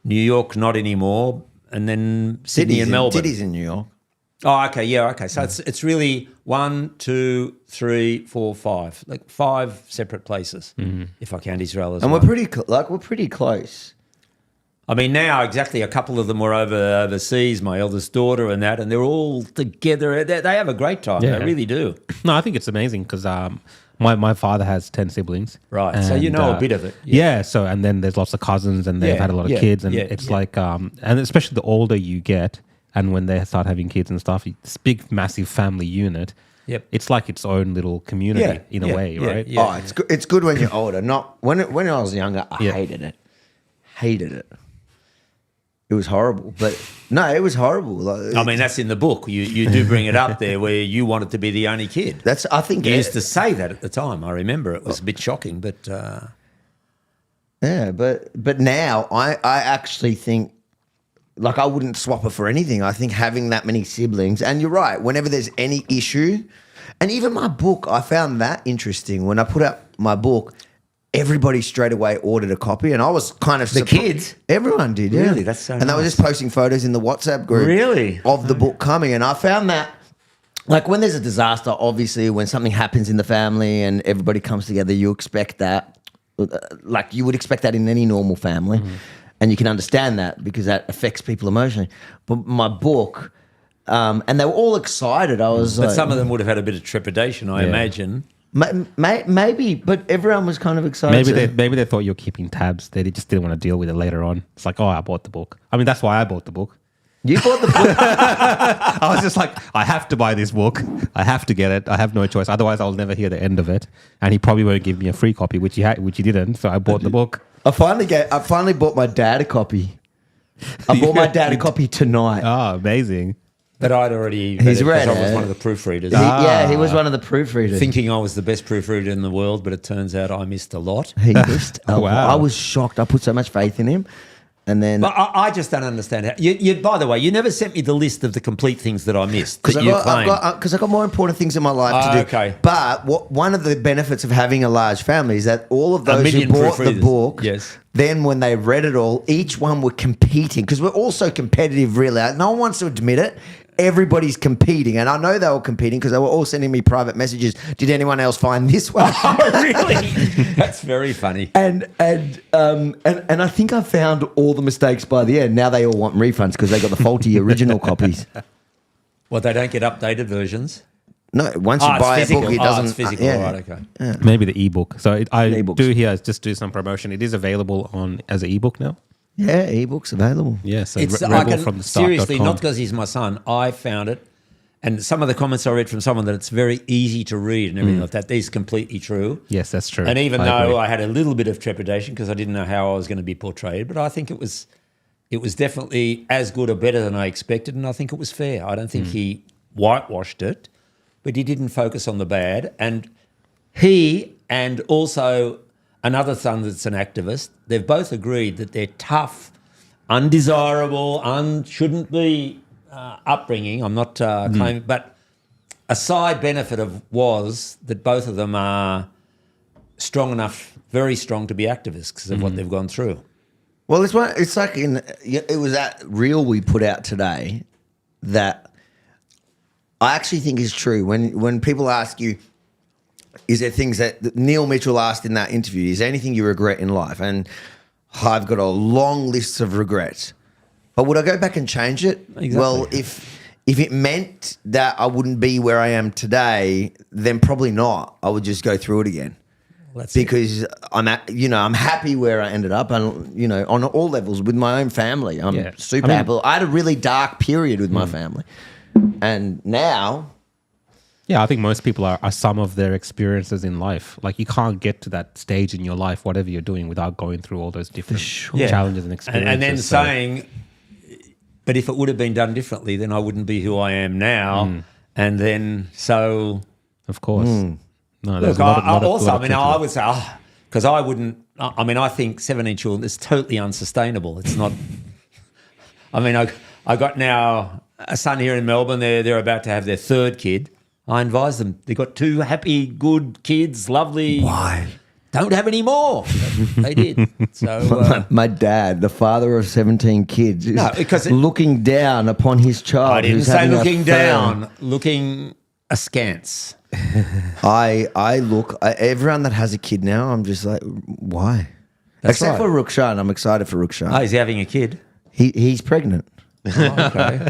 S3: New York, not anymore, and then Sydney and Melbourne.
S1: Cities in New York.
S3: Oh, okay, yeah, okay. So it's really 1, 2, 3, 4, 5, like 5 separate places, if I count Israel as
S1: And
S3: one.
S1: we're pretty close.
S3: I mean, now exactly a couple of them were overseas, my eldest daughter and that, and they're all together. They have a great time.
S2: Yeah.
S3: They really do.
S2: No, I think it's amazing because my father has 10 siblings.
S3: Right. So you know a bit of it.
S2: Yeah. So, and then there's lots of cousins and they've had a lot of kids. And it's like, and especially the older you get and when they start having kids and stuff, this big, massive family unit.
S3: Yep.
S2: It's like its own little community in a way, right?
S3: Yeah.
S1: Oh, it's good when you're older. Not when I was younger, I hated it. Hated it. It was horrible, but no, it was horrible.
S3: I mean, that's in the book. You do bring it up there where you wanted to be the only kid.
S1: I think
S3: You used to say that at the time. I remember it was a bit shocking, but
S1: yeah, but now I actually think like I wouldn't swap it for anything. I think having that many siblings, and you're right. Whenever there's any issue, and even my book, I found that interesting. When I put out my book, everybody straight away ordered a copy, and I was kind of
S3: kids?
S1: Everyone did, yeah.
S3: Really? That's so
S1: And they were
S3: nice.
S1: just posting photos in the WhatsApp group,
S3: Really?
S1: of the book coming. And I found that, like, when there's a disaster, obviously, when something happens in the family and everybody comes together, you expect that, like you would expect that in any normal family, and you can understand that because that affects people emotionally. But my book, and they were all excited. I was,
S3: but
S1: like,
S3: some of them would have had a bit of trepidation, I imagine.
S1: Maybe, but everyone was kind of excited.
S2: Maybe they thought you're keeping tabs. They just didn't want to deal with it later on. It's like, oh, I bought the book. I mean, that's why I bought the book.
S1: You bought the book.
S2: I was just like, I have to buy this book. I have to get it. I have no choice. Otherwise, I'll never hear the end of it. And he probably won't give me a free copy, which he didn't. So I bought the book.
S1: I finally bought my dad a copy. I bought my dad a copy tonight.
S2: Oh, amazing.
S3: But I'd already
S1: He's
S3: read it
S1: read
S3: because I was
S1: it.
S3: one of the proofreaders.
S1: Yeah, he was one of the proofreaders.
S3: Thinking I was the best proofreader in the world, but it turns out I missed a lot.
S1: He missed.
S2: Wow.
S1: I was shocked. I put so much faith in him, and then
S3: But I just don't understand how. By the way, you never sent me the list of the complete things that I missed.
S1: because
S3: That you claim.
S1: I got more important things in my life to do.
S3: Okay.
S1: But one of the benefits of having a large family is that all of those who
S3: million
S1: bought the
S3: proofreaders.
S1: book,
S3: Yes.
S1: then when they read it all, each one were competing because we're all so competitive. Really, no one wants to admit it. Everybody's competing, and I know they were competing because they were all sending me private messages. Did anyone else find this one?
S3: Oh, really? That's very funny.
S1: And I think I found all the mistakes by the end. Now they all want refunds because they got the faulty original copies.
S3: Well, they don't get updated versions.
S1: No, once you
S3: It's
S1: buy
S3: physical.
S1: a book, it doesn't.
S3: It's physical,
S1: yeah.
S3: right? Okay.
S2: Maybe the ebook. So I
S1: E-books.
S2: do here just do some promotion. It is available as an ebook now.
S1: Yeah, ebooks available.
S2: Yeah, so
S3: It's
S2: rebel from the start.
S3: seriously not because he's my son. I found it, and some of the comments I read from someone that it's very easy to read and everything like that. These completely true.
S2: Yes, that's true.
S3: And even
S2: I
S3: though
S2: agree.
S3: I had a little bit of trepidation because I didn't know how I was going to be portrayed, but I think it was definitely as good or better than I expected, and I think it was fair. I don't think he whitewashed it, but he didn't focus on the bad. And he and also another son that's an activist, they've both agreed that they're tough, undesirable, shouldn't be upbringing. I'm not claiming, but a side benefit was that both of them are strong enough, very strong to be activists because of what they've gone through.
S1: Well, it's like it was that reel we put out today that I actually think is true. When people ask you, is there things that Neil Mitchell asked in that interview, is there anything you regret in life? And I've got a long list of regrets. But would I go back and change it?
S3: Exactly.
S1: Well, if it meant that I wouldn't be where I am today, then probably not. I would just go through it again. Because I'm happy where I ended up, and on all levels with my own family. I'm super happy. I had a really dark period with my family, and now
S2: Yeah, I think most people are some of their experiences in life. Like you can't get to that stage in your life, whatever you're doing, without going through all those different challenges and experiences.
S3: And then saying, but if it would have been done differently, then I wouldn't be who I am now. And then so...
S2: Of course. No, there's
S3: Look,
S2: a lot of
S3: also, I mean,
S2: truth to
S3: I
S2: that.
S3: would say, because I wouldn't, I mean, I think 17 children is totally unsustainable. It's not, I mean, I got now a son here in Melbourne. They're about to have their third kid. I advise them. They've got 2 happy, good kids, lovely.
S1: Why?
S3: Don't have any more. They did. So
S1: My dad, the father of 17 kids, is
S3: No, because
S1: looking down upon his child.
S3: I didn't
S1: who's
S3: say
S1: having a
S3: looking
S1: firm.
S3: down, looking askance.
S1: I look, everyone that has a kid now, I'm just like, why?
S3: That's
S1: Except
S3: right.
S1: for Rukshan. I'm excited for Rukshan.
S3: Oh, he's having a kid.
S1: He's pregnant.
S3: Oh, okay.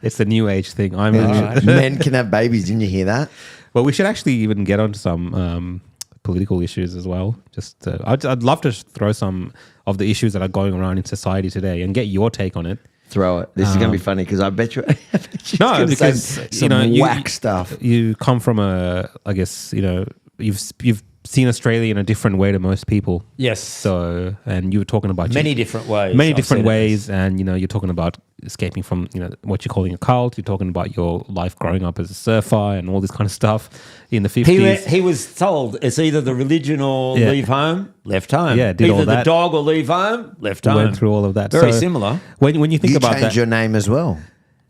S2: It's the new age thing.
S1: Men can have babies. Didn't you hear that?
S2: Well, we should actually even get onto some political issues as well. Just, I'd love to throw some of the issues that are going around in society today and get your take on it.
S1: Throw it. This is going to be funny because I bet you.
S2: No, because
S1: some whack stuff.
S2: You come from I guess you've seen Australia in a different way to most people.
S3: Yes.
S2: So, and you were talking about
S3: Many different ways.
S2: many
S3: I've
S2: different
S3: said it.
S2: ways, and you're talking about escaping from what you're calling a cult. You're talking about your life growing up as a surfer and all this kind of stuff in the 50s.
S3: He was told it's either the religion or leave home, left home.
S2: Yeah, did
S3: either
S2: all
S3: the
S2: that.
S3: dog or leave home, left
S2: We
S3: home.
S2: went through all of that.
S3: Very
S2: So
S3: similar.
S2: When you think
S1: You
S2: about
S1: changed
S2: that,
S1: your name as well.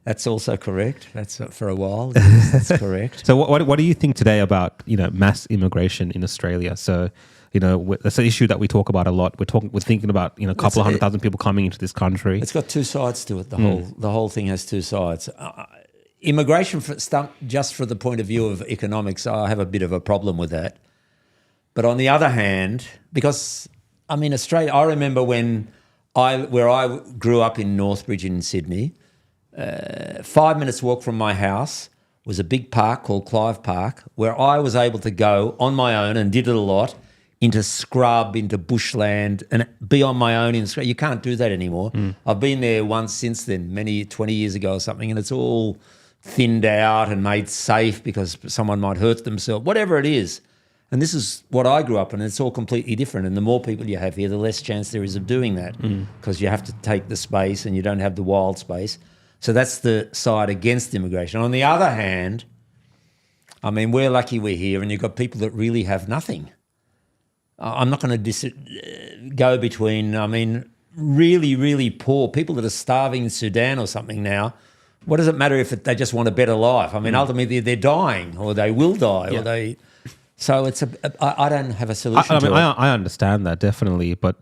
S3: That's also correct. That's for a while. Yes, that's correct.
S2: so what do you think today about mass immigration in Australia? So that's an issue that we talk about a lot. We're thinking about a couple of 100,000 people coming into this country.
S3: It's got two sides to it. The whole thing has two sides. Immigration, just for the point of view of economics, I have a bit of a problem with that. But on the other hand, because Australia, I remember where I grew up in Northbridge in Sydney. 5 minutes walk from my house was a big park called Clive Park, where I was able to go on my own and did it a lot into scrub, into bushland, and be on my own in scrub. You can't do that anymore. I've been there once since then, 20 years ago or something, and it's all thinned out and made safe because someone might hurt themselves, whatever it is. And this is what I grew up in, and it's all completely different. And the more people you have here, the less chance there is of doing that because you have to take the space and you don't have the wild space. So that's the side against immigration. On the other hand, we're lucky we're here, and you've got people that really have nothing. I'm not going to go between, really, really poor people that are starving in Sudan or something now. What does it matter if they just want a better life? Ultimately they're dying, or they will die, or they... So I don't have a solution to it.
S2: I understand that, definitely, but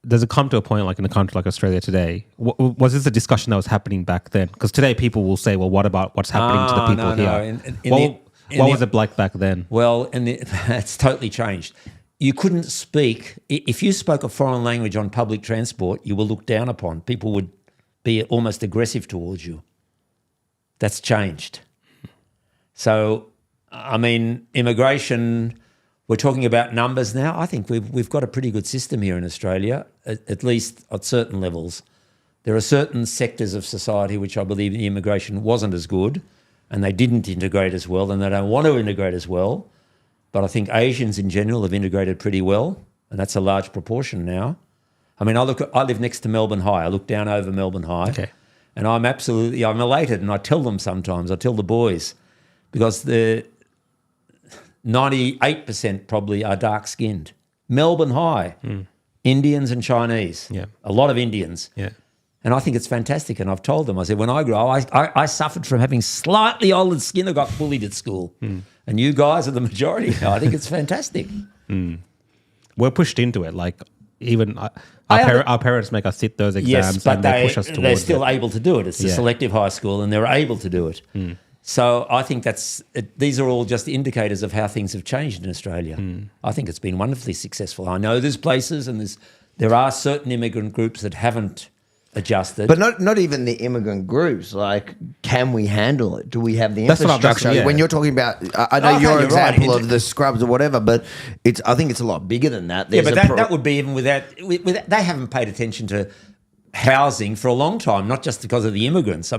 S2: does it come to a point like in a country like Australia today? Was this a discussion that was happening back then? Because today people will say, well, what about what's happening to the people here? What was it like back then?
S3: Well, it's totally changed. You couldn't speak. If you spoke a foreign language on public transport, you were looked down upon. People would be almost aggressive towards you. That's changed. So, immigration, we're talking about numbers now. I think we've got a pretty good system here in Australia, at least at certain levels. There are certain sectors of society which I believe the immigration wasn't as good, and they didn't integrate as well, and they don't want to integrate as well. But I think Asians in general have integrated pretty well, and that's a large proportion now. I live next to Melbourne High. I look down over Melbourne High, and I'm elated, and I tell them sometimes, I tell the boys, because the 98% probably are dark-skinned. Melbourne High, Indians and Chinese, a lot of Indians.
S2: Yeah.
S3: And I think it's fantastic. And I've told them, I said, when I grew up, I suffered from having slightly olive skin. I got bullied at school. And you guys are the majority now. I think it's fantastic.
S2: We're pushed into it. Like even our parents make us sit those exams, and they push us towards
S3: they're still
S2: it.
S3: able to do it. It's a selective high school, and they're able to do it. So I think these are all just indicators of how things have changed in Australia. I think it's been wonderfully successful. I know there's places and there are certain immigrant groups that haven't adjusted.
S1: But not even the immigrant groups. Like, can we handle it? Do we have the
S2: That's what I'm-
S1: infrastructure?
S2: yeah.
S1: When you're talking about, I know
S3: Okay,
S1: your
S3: you're
S1: example
S3: right.
S1: of the scrubs or whatever, but I think it's a lot bigger than that.
S3: Yeah,
S1: There's
S3: but
S1: a
S3: that would be even without, they haven't paid attention to housing for a long time, not just because of the immigrants.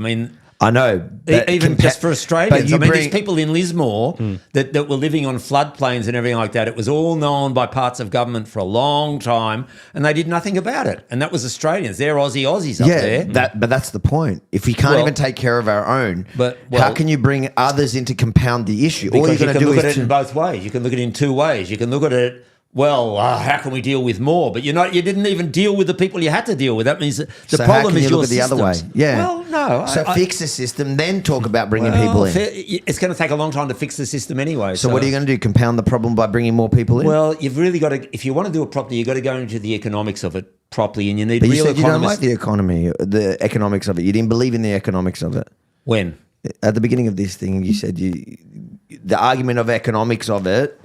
S1: I know.
S3: Even just for Australians. I mean,
S1: bring-
S3: there's people in Lismore that were living on floodplains and everything like that. It was all known by parts of government for a long time, and they did nothing about it. And that was Australians. They're Aussies up there.
S1: but that's the point. If we can't
S3: Well,
S1: even take care of our own,
S3: but-
S1: how
S3: well-
S1: can you bring others in to compound the issue? All
S3: Because
S1: you're
S3: you
S1: going to
S3: can
S1: do
S3: look at
S1: is
S3: it in both ways. You can look at it in two ways. You can look at it, well, how can we deal with more? But you didn't even deal with the people you had to deal with. That means that the
S1: so
S3: problem
S1: how can
S3: is
S1: you
S3: your
S1: look at the other way?
S3: systems.
S1: Yeah.
S3: Well, no.
S1: So fix the system, then talk about bringing people in.
S3: It's going to take a long time to fix the system anyway.
S1: So what are you going to do? Compound the problem by bringing more people in?
S3: Well, you've really got to, if you want to do it properly, you've got to go into the economics of it properly, and you need
S1: but you
S3: real
S1: said you don't
S3: economists.
S1: like the economics of it. You didn't believe in the economics of it.
S3: When?
S1: At the beginning of this thing, you said the argument of economics of it.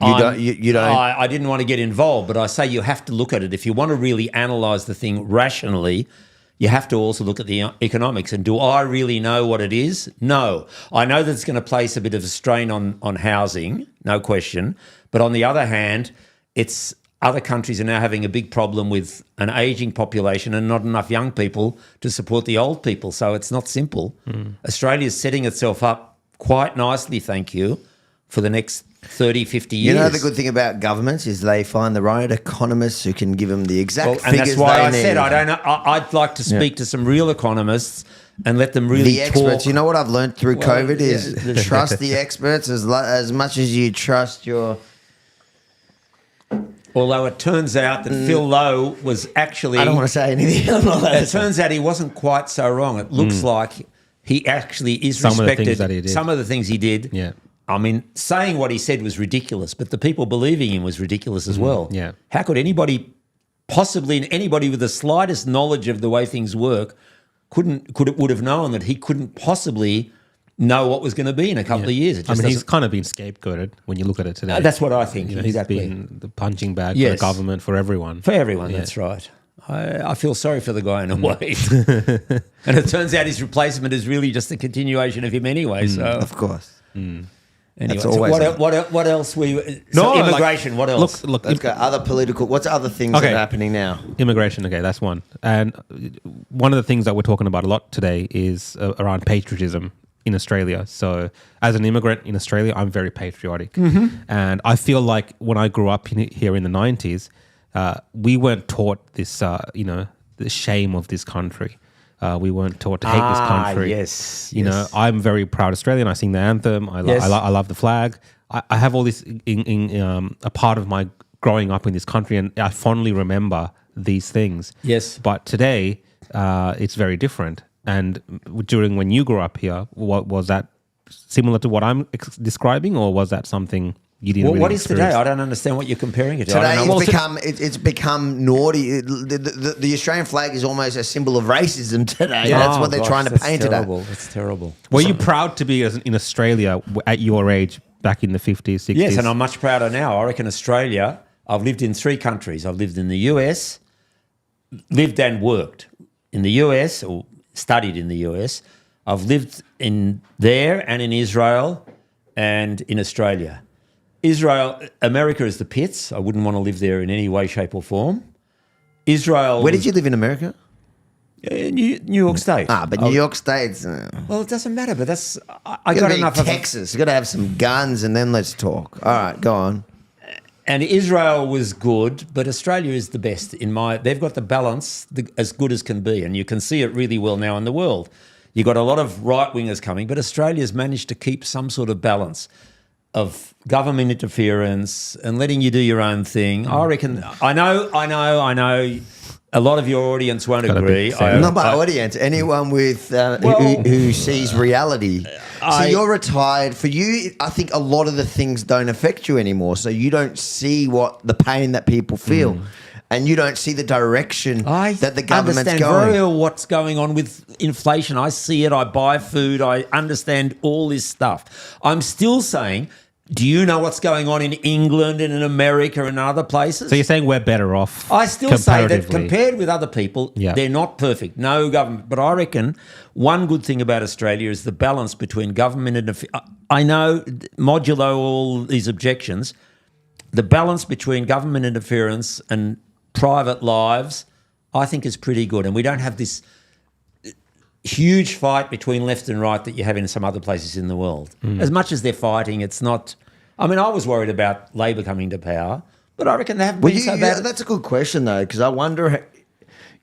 S1: You don't.
S3: I didn't want to get involved, but I say you have to look at it. If you want to really analyse the thing rationally, you have to also look at the economics. And do I really know what it is? No. I know that it's going to place a bit of a strain on housing, no question. But on the other hand, other countries are now having a big problem with an ageing population and not enough young people to support the old people. So it's not simple. Australia's setting itself up quite nicely, thank you, for the next 30, 50 years.
S1: You know, the good thing about governments is they find the right economists who can give them the exact
S3: and
S1: figures
S3: that's why I
S1: they
S3: said
S1: need.
S3: I don't know. I'd like to speak to some real economists and let them really
S1: The experts.
S3: talk.
S1: You know what I've learned through
S3: Well,
S1: COVID is
S3: yeah, the-
S1: trust the experts as much as you trust your...
S3: Although it turns out that Phil Lowe was actually...
S1: I don't want to say anything. I'm not allowed to
S3: It turns out he wasn't quite so wrong. It looks like he actually is
S2: Some of the
S3: respected.
S2: things that he did.
S3: Some of the things he did.
S2: Yeah.
S3: I mean, saying what he said was ridiculous, but the people believing him was ridiculous as well.
S2: yeah.
S3: How could anybody, possibly anybody with the slightest knowledge of the way things work, would have known that he couldn't possibly know what was going to be in a couple of years? It
S2: I
S3: just
S2: mean, he's
S3: doesn't-
S2: kind of been scapegoated when you look at it today.
S3: That's what I think.
S2: He's
S3: Exactly.
S2: been the punching bag for
S3: Yes.
S2: the government, for everyone.
S3: For everyone,
S2: Yeah.
S3: that's right. I feel sorry for the guy in a way. And it turns out his replacement is really just a continuation of him anyway. So,
S1: Of course.
S3: anyway,
S1: That's
S3: so
S1: always
S3: what else we...
S2: No,
S3: so
S2: like-
S3: immigration, what else?
S2: Look,
S1: Let's go. Other political... What's other things
S2: Okay.
S1: that are happening now?
S2: immigration, okay, that's one. And one of the things that we're talking about a lot today is around patriotism in Australia. So as an immigrant in Australia, I'm very patriotic.
S3: Mm-hmm.
S2: And I feel like when I grew up here in the 90s, we weren't taught this, the shame of this country. We weren't taught to hate this country.
S3: Yes.
S2: You know, I'm very proud Australian. I sing the anthem. I
S3: Yes.
S2: love the flag. I have all this in a part of my growing up in this country, and I fondly remember these things.
S3: Yes.
S2: But today, it's very different. And during when you grew up here, was that similar to what I'm describing, or was that something you didn't?
S3: Well,
S2: really
S3: what is today?
S2: experience?
S3: I don't understand what you're comparing it to.
S1: Today
S3: I don't know.
S1: it's become naughty. The Australian flag is almost a symbol of racism today.
S2: Yeah.
S1: That's what they're trying to paint
S3: terrible.
S1: it at.
S3: That's terrible.
S2: Were you proud to be in Australia at your age back in the 50s, 60s?
S3: Yes, and I'm much prouder now. I reckon Australia, I've lived in 3 countries. I've lived in the US, lived and worked in the US, or studied in the US. I've lived in there and in Israel and in Australia. America is the pits. I wouldn't want to live there in any way, shape or form. Israel...
S1: Where did you live in America?
S3: New York State.
S1: But New York State's...
S3: Well, it doesn't matter, but that's... I
S1: you
S3: got
S1: got
S3: enough of...
S1: Texas. You got to have some guns, and then let's talk. All right, go on.
S3: And Israel was good, but Australia is the best they've got the balance as good as can be, and you can see it really well now in the world. You've got a lot of right-wingers coming, but Australia's managed to keep some sort of balance of government interference and letting you do your own thing. I reckon, I know, a lot of your audience won't
S2: Got a
S3: agree.
S2: big fan.
S1: Not my audience. Anyone with who sees reality. So you're retired. For you, I think a lot of the things don't affect you anymore. So you don't see the pain that people feel, and you don't see the direction that the government's
S3: understand
S1: going.
S3: very well what's going on with inflation. I see it. I buy food. I understand all this stuff. I'm still saying, do you know what's going on in England and in America and other places?
S2: So you're saying we're better off?
S3: I still say that
S2: comparatively?
S3: compared with other people,
S2: Yeah.
S3: they're not perfect. No government. But I reckon one good thing about Australia is the balance between government and... I know, modulo all these objections, the balance between government interference and private lives, I think is pretty good. And we don't have this... huge fight between left and right that you have in some other places in the world. As much as they're fighting, it's not. I mean, I was worried about Labor coming to power, but I reckon they haven't been so bad.
S1: That's a good question though, because I wonder,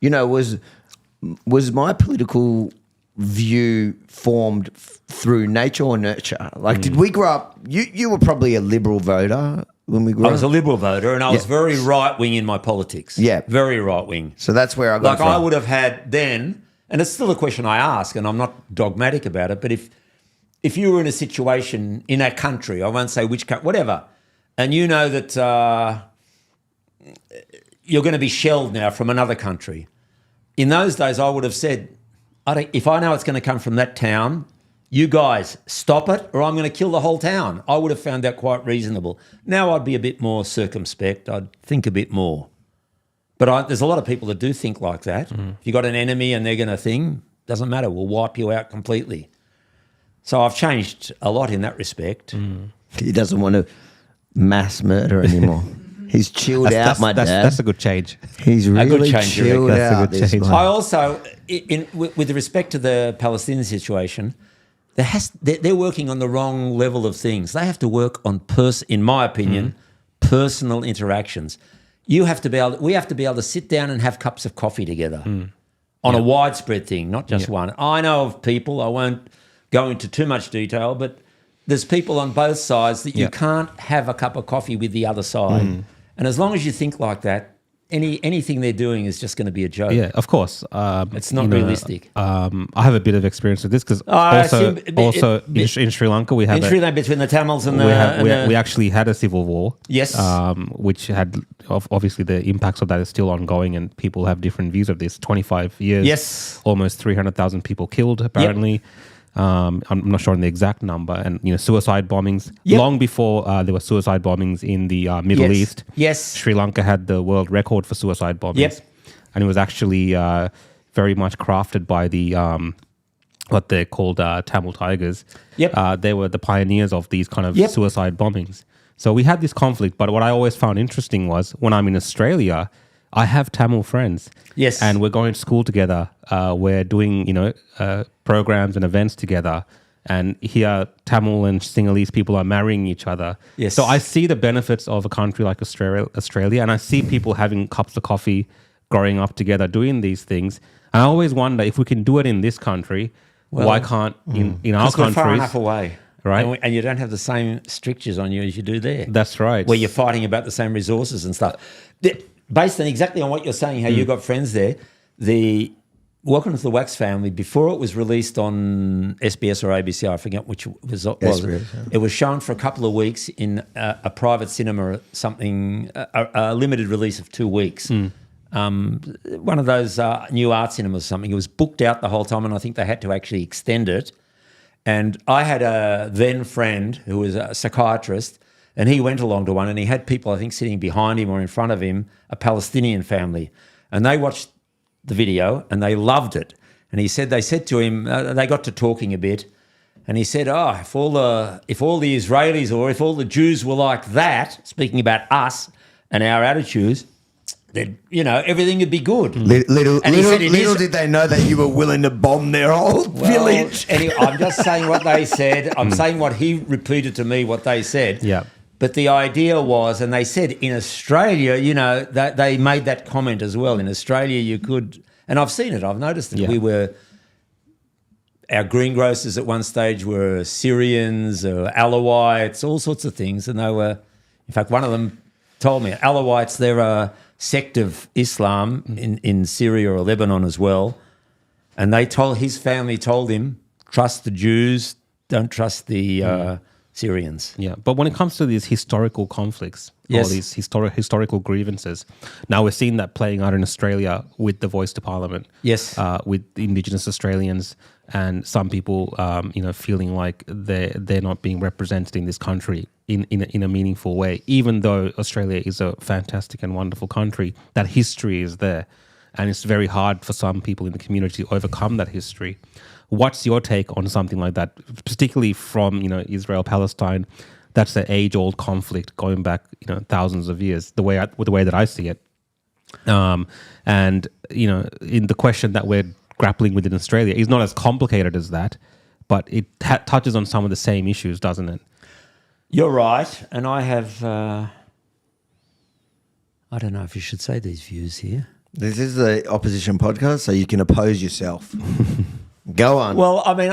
S1: was my political view formed through nature or nurture? Like, did we grow up? You were probably a Liberal voter when we grew up.
S3: I was a Liberal voter, and I was very right wing in my politics.
S1: Yeah,
S3: very right wing.
S1: So that's where I got it from.
S3: I would have had then, and it's still a question I ask, and I'm not dogmatic about it. But if you were in a situation in a country, I won't say which country, whatever, and you know that you're going to be shelled now from another country. In those days, I would have said, if I know it's going to come from that town, you guys stop it or I'm going to kill the whole town. I would have found that quite reasonable. Now I'd be a bit more circumspect. I'd think a bit more. But there's a lot of people that do think like that. If you got an enemy and they're going to doesn't matter, we'll wipe you out completely. So I've changed a lot in that respect.
S1: He doesn't want to mass murder anymore. He's chilled out, my dad.
S2: That's a good change.
S1: He's really
S3: change,
S1: chilled
S2: That's a
S1: out.
S2: good change.
S3: I also, with respect to the Palestinian situation, they're working on the wrong level of things. They have to work on, in my opinion, personal interactions. We have to be able to sit down and have cups of coffee together on a widespread thing, not just one. I know of people, I won't go into too much detail, but there's people on both sides that you can't have a cup of coffee with the other side. And as long as you think like that, anything they're doing is just going to be a joke.
S2: Yeah, of course.
S3: It's not realistic.
S2: I have a bit of experience with this because in Sri Lanka we have
S3: between the Tamils and
S2: we actually had a civil war.
S3: Yes,
S2: which had obviously the impacts of that is still ongoing, and people have different views of this. 25 years.
S3: Yes,
S2: almost 300,000 people killed apparently. Yep. I'm not sure on the exact number, and suicide bombings. Long before there were suicide bombings in the Middle East.
S3: Yes,
S2: Sri Lanka had the world record for suicide bombings, and it was actually very much crafted by the what they're called Tamil Tigers. They were the pioneers of these kind of suicide bombings. So we had this conflict, but what I always found interesting was when I'm in Australia, I have Tamil friends.
S3: Yes.
S2: And we're going to school together. We're doing, programs and events together. And here, Tamil and Sinhalese people are marrying each other.
S3: Yes.
S2: So I see the benefits of a country like Australia, and I see people having cups of coffee, growing up together, doing these things. And I always wonder if we can do it in this country, why can't in our countries?
S3: We're far enough away.
S2: Right.
S3: And you don't have the same strictures on you as you do there.
S2: That's right.
S3: Where you're fighting about the same resources and stuff. Based on exactly on what you're saying, how you got friends there, the Welcome to the Wax Family, before it was released on SBS or ABC, I forget which was it was shown for a couple of weeks in a private cinema or something, a limited release of 2 weeks. One of those new art cinemas or something. It was booked out the whole time, and I think they had to actually extend it. And I had a then friend who was a psychiatrist, and he went along to one, and he had people, I think, sitting behind him or in front of him, a Palestinian family. And they watched the video and they loved it. And they said to him, they got to talking a bit, and he said, if all the Israelis or if all the Jews were like that, speaking about us and our attitudes, then, everything would be good.
S1: Little did they know that you were willing to bomb their whole village.
S3: Anyway, I'm just saying what they said. I'm saying what he repeated to me, what they said.
S2: Yeah.
S3: But the idea was, and they said in Australia, that they made that comment as well. In Australia, you could, and I've seen it, I've noticed it. Our greengrocers at one stage were Syrians or Alawites, all sorts of things. And they were, in fact, one of them told me, Alawites, they're a sect of Islam in Syria or Lebanon as well. And his family told him, trust the Jews, don't trust the Syrians.
S2: Yeah, but when it comes to these historical conflicts, or these historical grievances, now we're seeing that playing out in Australia with the Voice to Parliament.
S3: Yes,
S2: with Indigenous Australians and some people, feeling like they're not being represented in this country in a meaningful way, even though Australia is a fantastic and wonderful country. That history is there, and it's very hard for some people in the community to overcome that history. What's your take on something like that, particularly from Israel Palestine? That's an age-old conflict going back thousands of years. The way that I see it, and in the question that we're grappling with in Australia. It's not as complicated as that, but it touches on some of the same issues, doesn't it?
S3: You're right, and I have. I don't know if you should say these views here.
S1: This is the opposition podcast, so you can oppose yourself. Go on.
S3: Well, I mean,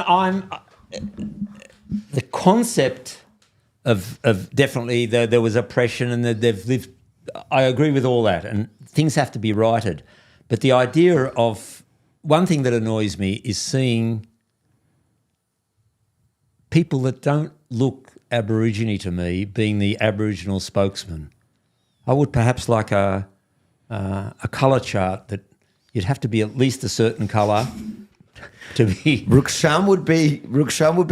S3: the concept of definitely there was oppression and that they've lived. I agree with all that, and things have to be righted. But the idea of one thing that annoys me is seeing people that don't look Aborigine to me being the Aboriginal spokesman. I would perhaps like a colour chart that you'd have to be at least a certain colour to be.
S1: Rukshan would be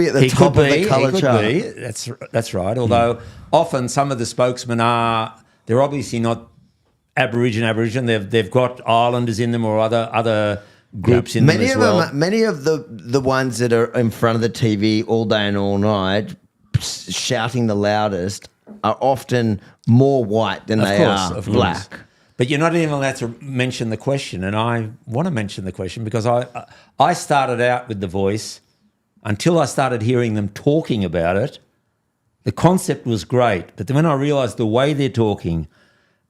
S1: at the top of the colour chart.
S3: He could be. That's right. Although often some of the spokesmen they're obviously not Aboriginal. They've got Islanders in them or other groups in them as well.
S1: Many of the ones that are in front of the TV all day and all night, shouting the loudest, are often more white than they are black.
S3: But you're not even allowed to mention the question, and I want to mention the question because I started out with The Voice until I started hearing them talking about it. The concept was great, but then when I realised the way they're talking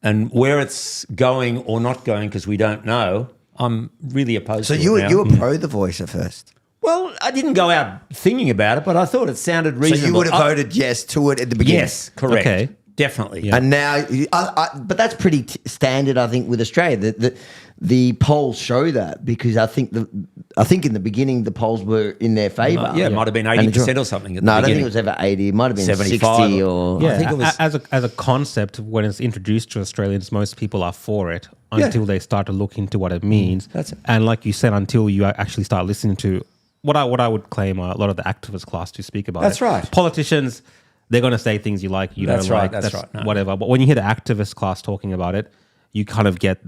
S3: and where it's going or not going because we don't know, I'm really opposed to it now.
S1: So you were pro The Voice at first?
S3: Well, I didn't go out thinking about it, but I thought it sounded reasonable.
S1: So you would have voted yes to it at the beginning?
S3: Yes, correct.
S2: Okay.
S3: Definitely.
S2: Yeah.
S1: And now, but that's pretty standard, I think, with Australia. The polls show that because I think in the beginning the polls were in their favour.
S3: Yeah, it might have been 80% or something.
S1: I don't think it was ever 80. It might have been
S3: 75
S1: 60 or.
S2: Yeah,
S3: I think it was
S2: as a concept, when it's introduced to Australians, most people are for it until they start to look into what it means.
S3: That's it.
S2: And like you said, until you actually start listening to what I would claim a lot of the activist class to speak about.
S3: That's
S2: it.
S3: right.
S2: Politicians, they're going to say things you like, you
S3: That's
S2: don't
S3: right,
S2: like,
S3: that's right. No.
S2: whatever. But when you hear the activist class talking about it, you kind of get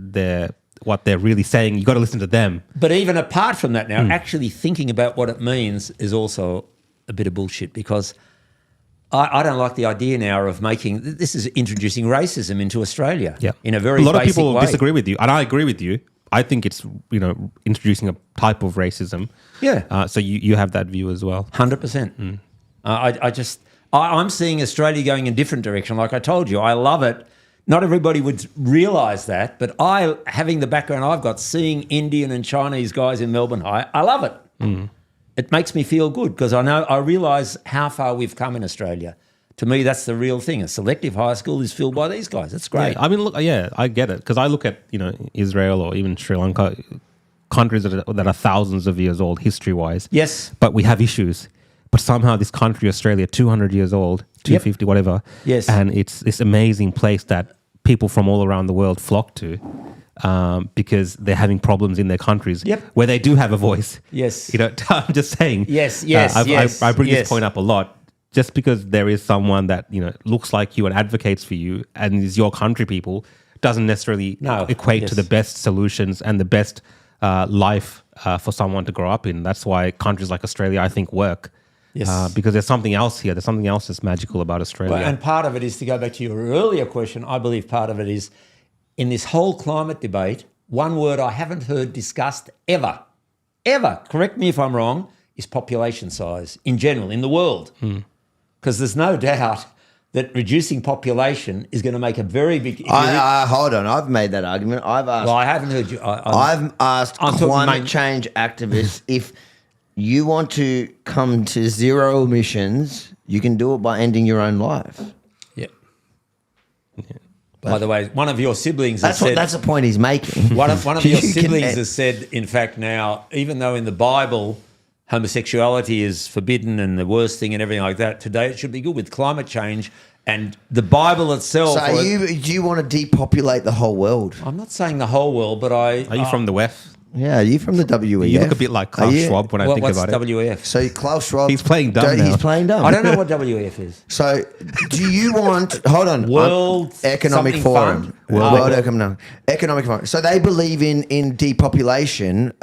S2: what they're really saying. You got to listen to them.
S3: But even apart from that now, actually thinking about what it means is also a bit of bullshit because I don't like the idea now of this is introducing racism into Australia in a very basic way.
S2: A lot of people disagree with you, and I agree with you. I think it's, introducing a type of racism.
S3: Yeah.
S2: So you have that view as well.
S3: 100%. I'm seeing Australia going in a different direction. Like I told you, I love it. Not everybody would realise that, but having the background I've got, seeing Indian and Chinese guys in Melbourne High, I love it. It makes me feel good because I realise how far we've come in Australia. To me, that's the real thing. A selective high school is filled by these guys. That's great.
S2: Yeah, I mean, look, I get it because I look at Israel or even Sri Lanka, countries that are thousands of years old history-wise.
S3: Yes.
S2: But we have issues. But somehow this country, Australia, 200 years old, 250, whatever.
S3: Yes.
S2: And it's this amazing place that people from all around the world flock to because they're having problems in their countries where they do have a voice.
S3: Yes.
S2: I'm just saying.
S3: Yes.
S2: I bring this point up a lot. Just because there is someone that looks like you and advocates for you and is your country people doesn't necessarily equate to the best solutions and the best life for someone to grow up in. That's why countries like Australia, I think, work. Yes. Because there's something else here. There's something else that's magical about Australia.
S3: Well, and part of it is, to go back to your earlier question, I believe part of it is in this whole climate debate, one word I haven't heard discussed ever, correct me if I'm wrong, is population size in general in the world. Because there's no doubt that reducing population is going to make a very big...
S1: hold on, I've made that argument. I've asked...
S3: Well, I haven't heard you...
S1: I've asked climate change activists if you want to come to zero emissions, you can do it by ending your own life.
S3: Yeah. By the way, one of your siblings has said...
S1: That's the point he's making.
S3: One of your siblings has said, in fact, now, even though in the Bible... homosexuality is forbidden and the worst thing and everything like that. Today it should be good with climate change and the Bible itself.
S1: So do you want to depopulate the whole world?
S3: I'm not saying the whole world, but Are
S2: you from the WEF?
S1: Yeah, are you from the WEF?
S2: You look a bit like Klaus Schwab when I think about it.
S3: What's WEF?
S1: So Klaus Schwab...
S2: He's playing dumb now.
S1: He's playing dumb.
S3: I don't know what WEF is.
S1: So do you want... Hold on.
S3: World
S1: Economic Forum. World Economic Forum. So they believe in depopulation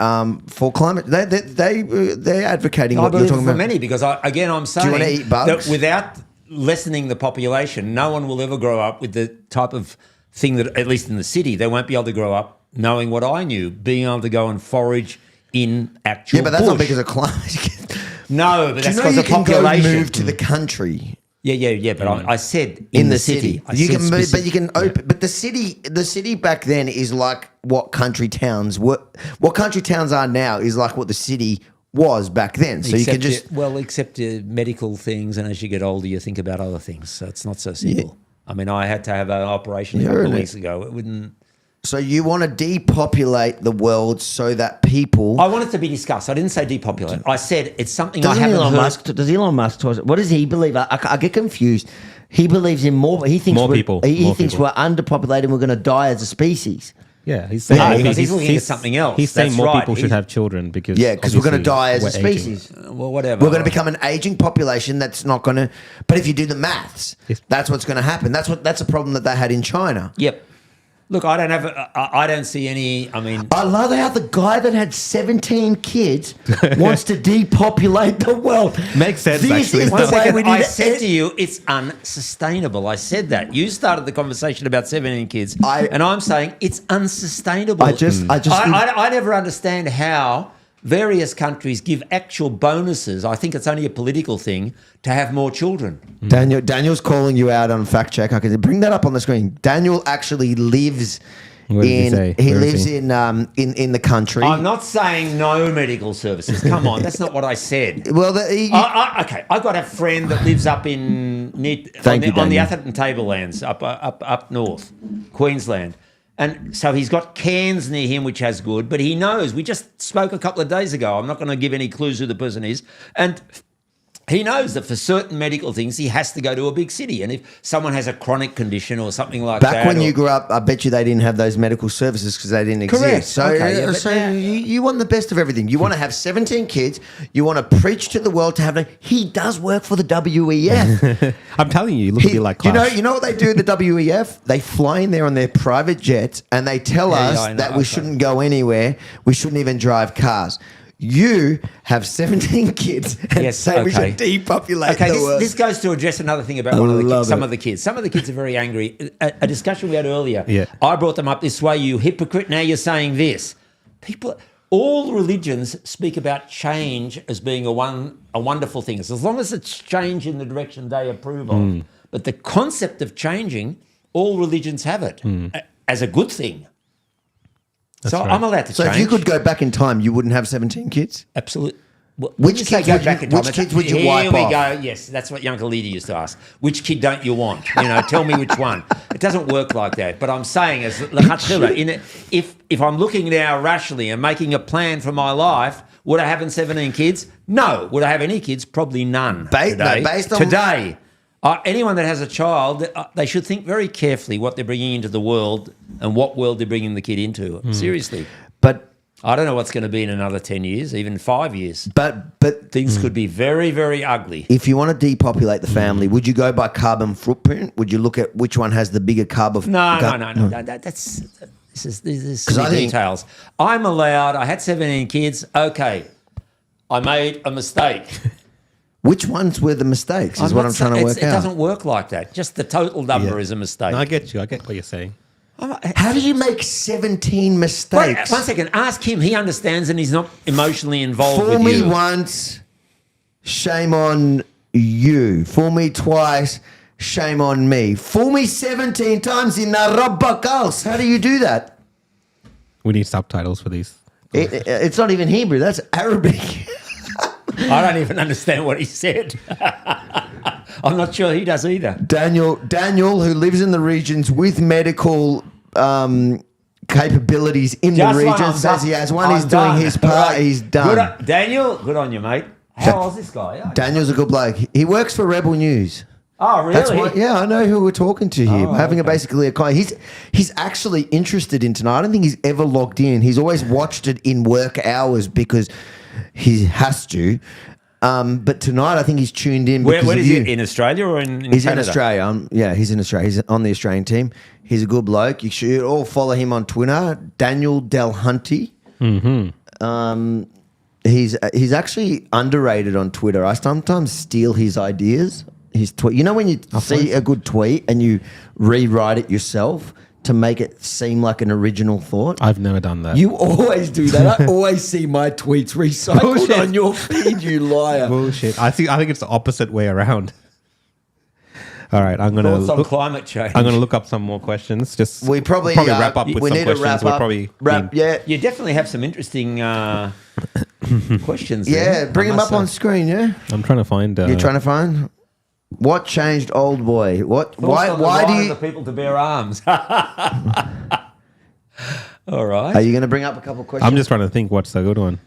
S1: for climate... They're advocating what you're talking about.
S3: For many, because I'm saying...
S1: Do you want to eat bugs?
S3: That without lessening the population, no one will ever grow up with the type of thing that, at least in the city, they won't be able to grow up knowing what I knew, being able to go and forage in actual
S1: Yeah, but that's
S3: bush.
S1: not because of climate.
S3: No, but
S1: Do
S3: that's
S1: you know
S3: because
S1: you
S3: of
S1: can
S3: population.
S1: go move to the country?
S3: Yeah. But I said
S1: In the city,
S3: I
S1: you
S3: said
S1: can move, but
S3: specific-
S1: you can open. But the city back then is like what country towns were. What country towns are now is like what the city was back then. So you can just
S3: except medical things, and as you get older, you think about other things. So it's not so simple. I mean, I had to have an operation a couple of weeks ago. It wouldn't.
S1: So you want to depopulate the world so that people.
S3: I want it to be discussed. I didn't say depopulate. I said it's something I
S1: Doesn't
S3: haven't
S1: Elon
S3: heard.
S1: Musk? Does Elon Musk? What does he believe? I get confused. He believes in more. He thinks
S2: More
S1: we're,
S2: people.
S1: He
S2: More
S1: thinks
S2: people.
S1: we're underpopulated and we're going to die as a species.
S2: Yeah, he's saying
S3: Yeah, because he's looking at something else.
S2: He's saying
S3: That's
S2: more
S3: right.
S2: people should have children because
S1: Yeah, because we're going to
S2: obviously
S1: die as a
S2: we're aging.
S1: species.
S3: Well, whatever.
S1: We're going to become an aging population that's not going to. But if you do the maths,
S2: Yes.
S1: that's what's going to happen. That's a problem that they had in China.
S3: Yep. Look, I don't see any. I mean,
S1: I love how the guy that had 17 kids wants to depopulate the world.
S2: Makes sense,
S1: This
S2: actually.
S1: is
S3: one
S1: the way
S3: second,
S1: we
S3: I
S1: need
S3: said to you, it's unsustainable. I said that. You started the conversation about 17 kids, and I'm saying it's unsustainable.
S1: I just
S3: I never understand how various countries give actual bonuses. I think it's only a political thing to have more children.
S1: Daniel's calling you out on fact check. I can bring that up on the screen. Daniel actually lives
S2: What did he say?
S1: he
S2: Where is
S1: lives
S2: he?
S1: in the country.
S3: I'm not saying no medical services. Come on, that's not what I said.
S1: Well,
S3: Okay, I've got a friend that lives up on the
S1: Daniel.
S3: Atherton Tablelands up north, Queensland. And so he's got Cairns near him, which has good, but he knows. We just spoke a couple of days ago. I'm not going to give any clues who the person is. And he knows that for certain medical things, he has to go to a big city. And if someone has a chronic condition or something like that.
S1: Back when you grew up, I bet you they didn't have those medical services because they didn't exist.
S3: Correct.
S1: So,
S3: Okay, yeah, but
S1: so
S3: now-
S1: you want the best of everything. You want to have 17 kids. You want to preach to the world to have. He does work for the WEF.
S2: I'm telling you, you look a bit like
S1: you
S2: Clash.
S1: know what they do at the WEF? They fly in there on their private jets and they tell us
S3: I know,
S1: that we
S3: okay.
S1: shouldn't go anywhere. We shouldn't even drive cars. You have 17 kids and
S3: Yes,
S1: say we
S3: okay.
S1: should depopulate
S3: Okay,
S1: the world.
S3: this goes to address another thing about some of the kids. Some of the kids are very angry. A discussion we had earlier.
S2: Yeah.
S3: I brought them up this way. You hypocrite! Now you're saying this. People, all religions speak about change as being a wonderful thing. As long as it's change in the direction they approve of. But the concept of changing, all religions have it as a good thing. So
S2: right.
S3: I'm allowed to
S1: So
S3: change.
S1: if you could go back in time, you wouldn't have 17 kids?
S3: Absolutely.
S1: Which kids would you wipe
S3: Here we
S1: off?
S3: go. Yes, that's what Uncle Edie used to ask. Which kid don't you want? You know, tell me which one. It doesn't work like that. But I'm saying, as if I'm looking now rationally and making a plan for my life, would I have 17 kids? No. Would I have any kids? Probably none.
S1: Based on-
S3: Today, anyone that has a child, they should think very carefully what they're bringing into the world and what world they're bringing the kid into. Seriously.
S1: But
S3: I don't know what's going to be in another 10 years, even 5 years.
S1: but
S3: Things could be very, very ugly.
S1: if you want to depopulate the family, would you go by carbon footprint? Would you look at which one has the bigger carbon?
S3: No. This is
S1: 'Cause I
S3: silly
S1: think-
S3: details. I'm allowed. I had 17 kids. Okay, I made a mistake.
S1: Which ones were the mistakes? Is what I'm trying to work
S3: It
S1: out.
S3: doesn't work like that. Just the total number is a mistake.
S2: No, I get you. I get what you're saying.
S1: How do you make 17
S3: Wait,
S1: mistakes?
S3: one second. Ask him. He understands and he's not emotionally involved
S1: Fool
S3: with
S1: me
S3: you.
S1: once, shame on you. Fool me twice, shame on me. Fool me 17 times in a rubber house. How do you do that?
S2: We need subtitles for these.
S1: It's not even Hebrew. That's Arabic.
S3: I don't even understand what he said. I'm not sure he does either.
S1: Daniel, who lives in the regions with medical capabilities in
S3: Just
S1: the
S3: one,
S1: region,
S3: I'm
S1: says
S3: done.
S1: he has one.
S3: I'm
S1: He's doing
S3: done.
S1: his part.
S3: Right.
S1: He's done.
S3: Daniel, good on you, mate. How old's this guy?
S1: Daniel's a good bloke. He works for Rebel News.
S3: Oh, really?
S1: That's what. Yeah, I know who we're talking to here.
S3: Oh,
S1: We're having
S3: okay.
S1: basically a call. He's actually interested in tonight. I don't think he's ever logged in. He's always watched it in work hours because he has to. But tonight, I think he's tuned in because
S3: Where
S1: of
S3: is
S1: you.
S3: he? In Australia or in
S1: He's
S3: Canada?
S1: in Australia. Yeah, he's in Australia. He's on the Australian team. He's a good bloke. You should all follow him on Twitter, Daniel Delhunty. He's actually underrated on Twitter. I sometimes steal his ideas. His tweet. You know when you see a good tweet and you rewrite it yourself to make it seem like an original thought?
S2: I've never done that.
S1: You always do that. I always see my tweets recycled
S2: Bullshit.
S1: on your feed, you liar.
S2: Bullshit. I think it's the opposite way around. All right, I'm gonna
S3: Thoughts on climate change.
S2: I'm gonna look up some more questions. Just
S1: We probably
S2: wrap up with
S1: we
S2: some
S1: need
S2: questions.
S1: to wrap
S2: We're
S1: up.
S2: probably
S1: Yeah,
S3: You definitely have some interesting questions.
S1: yeah.
S3: there,
S1: Bring
S3: I
S1: him
S3: must
S1: up on
S3: say.
S1: screen. Yeah,
S2: I'm trying to find.
S1: you're trying to find what changed, old boy. What?
S3: Thoughts on the
S1: Why
S3: right
S1: do
S3: of
S1: you?
S3: the people to bear arms? All right.
S1: Are you going to bring up a couple of questions?
S2: I'm just trying to think what's a good one.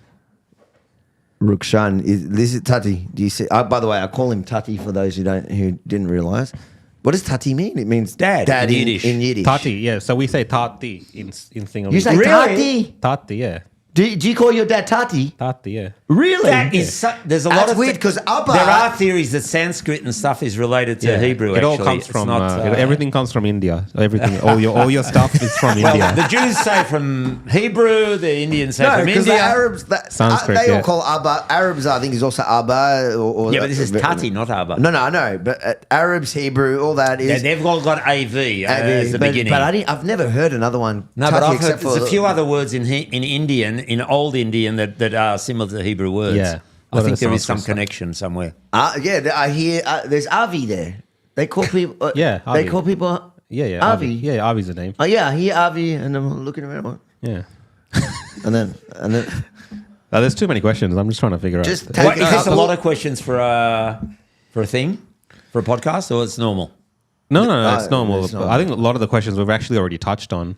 S1: Rukshan, this is Tati. Do you see? By the way, I call him Tati for those who didn't realize. What does Tati mean? It means
S3: Dad in
S1: in
S3: Yiddish.
S1: In Yiddish.
S2: Tati, yeah. So we say Tati in Sinhalese.
S1: You say
S3: Really?
S1: Tati.
S2: Tati, yeah.
S1: Do you call your dad Tati?
S2: Tati, yeah.
S1: Really?
S3: That is there's a lot
S1: That's
S3: of
S1: weird because Abba.
S3: there are theories that Sanskrit and stuff is related to Hebrew.
S2: It all
S3: actually.
S2: comes
S3: It's
S2: from
S3: not,
S2: everything comes from India. Everything, all your stuff is from
S3: Well,
S2: India.
S3: the Jews say from Hebrew, the Indians say
S1: No,
S3: from
S1: because the
S3: India.
S1: Arabs,
S2: Sanskrit,
S1: they all
S2: yeah.
S1: call Abba. Arabs, I think, is also Abba. Or,
S3: Yeah, but this is Tati, not Abba.
S1: No, I know. But Arabs, Hebrew, all that
S3: Yeah,
S1: is.
S3: they've all got AV as the beginning.
S1: But I've never heard another one.
S3: No, but
S1: Tati,
S3: I've heard
S1: except
S3: there's
S1: for
S3: a few other words in Indian, in Old Indian, that are similar to Hebrew words.
S2: Yeah.
S3: I think there is
S2: Sanskrit
S3: some
S2: stuff.
S3: connection somewhere.
S1: Yeah, I hear. There's Avi there. They call people.
S2: Yeah,
S1: they
S2: Avi.
S1: call people.
S2: Yeah.
S1: Avi.
S2: Yeah, Avi's the name.
S1: Oh yeah, I hear Avi, and I'm looking around,
S2: Yeah.
S1: and then
S2: There's too many questions. I'm just trying to figure
S1: Just
S2: out.
S1: take-
S3: What, is this a
S1: Well-
S3: lot of questions for a thing, for a podcast, or it's normal?
S2: No, it's normal.
S1: it's normal.
S2: I think a lot of the questions we've actually already touched on.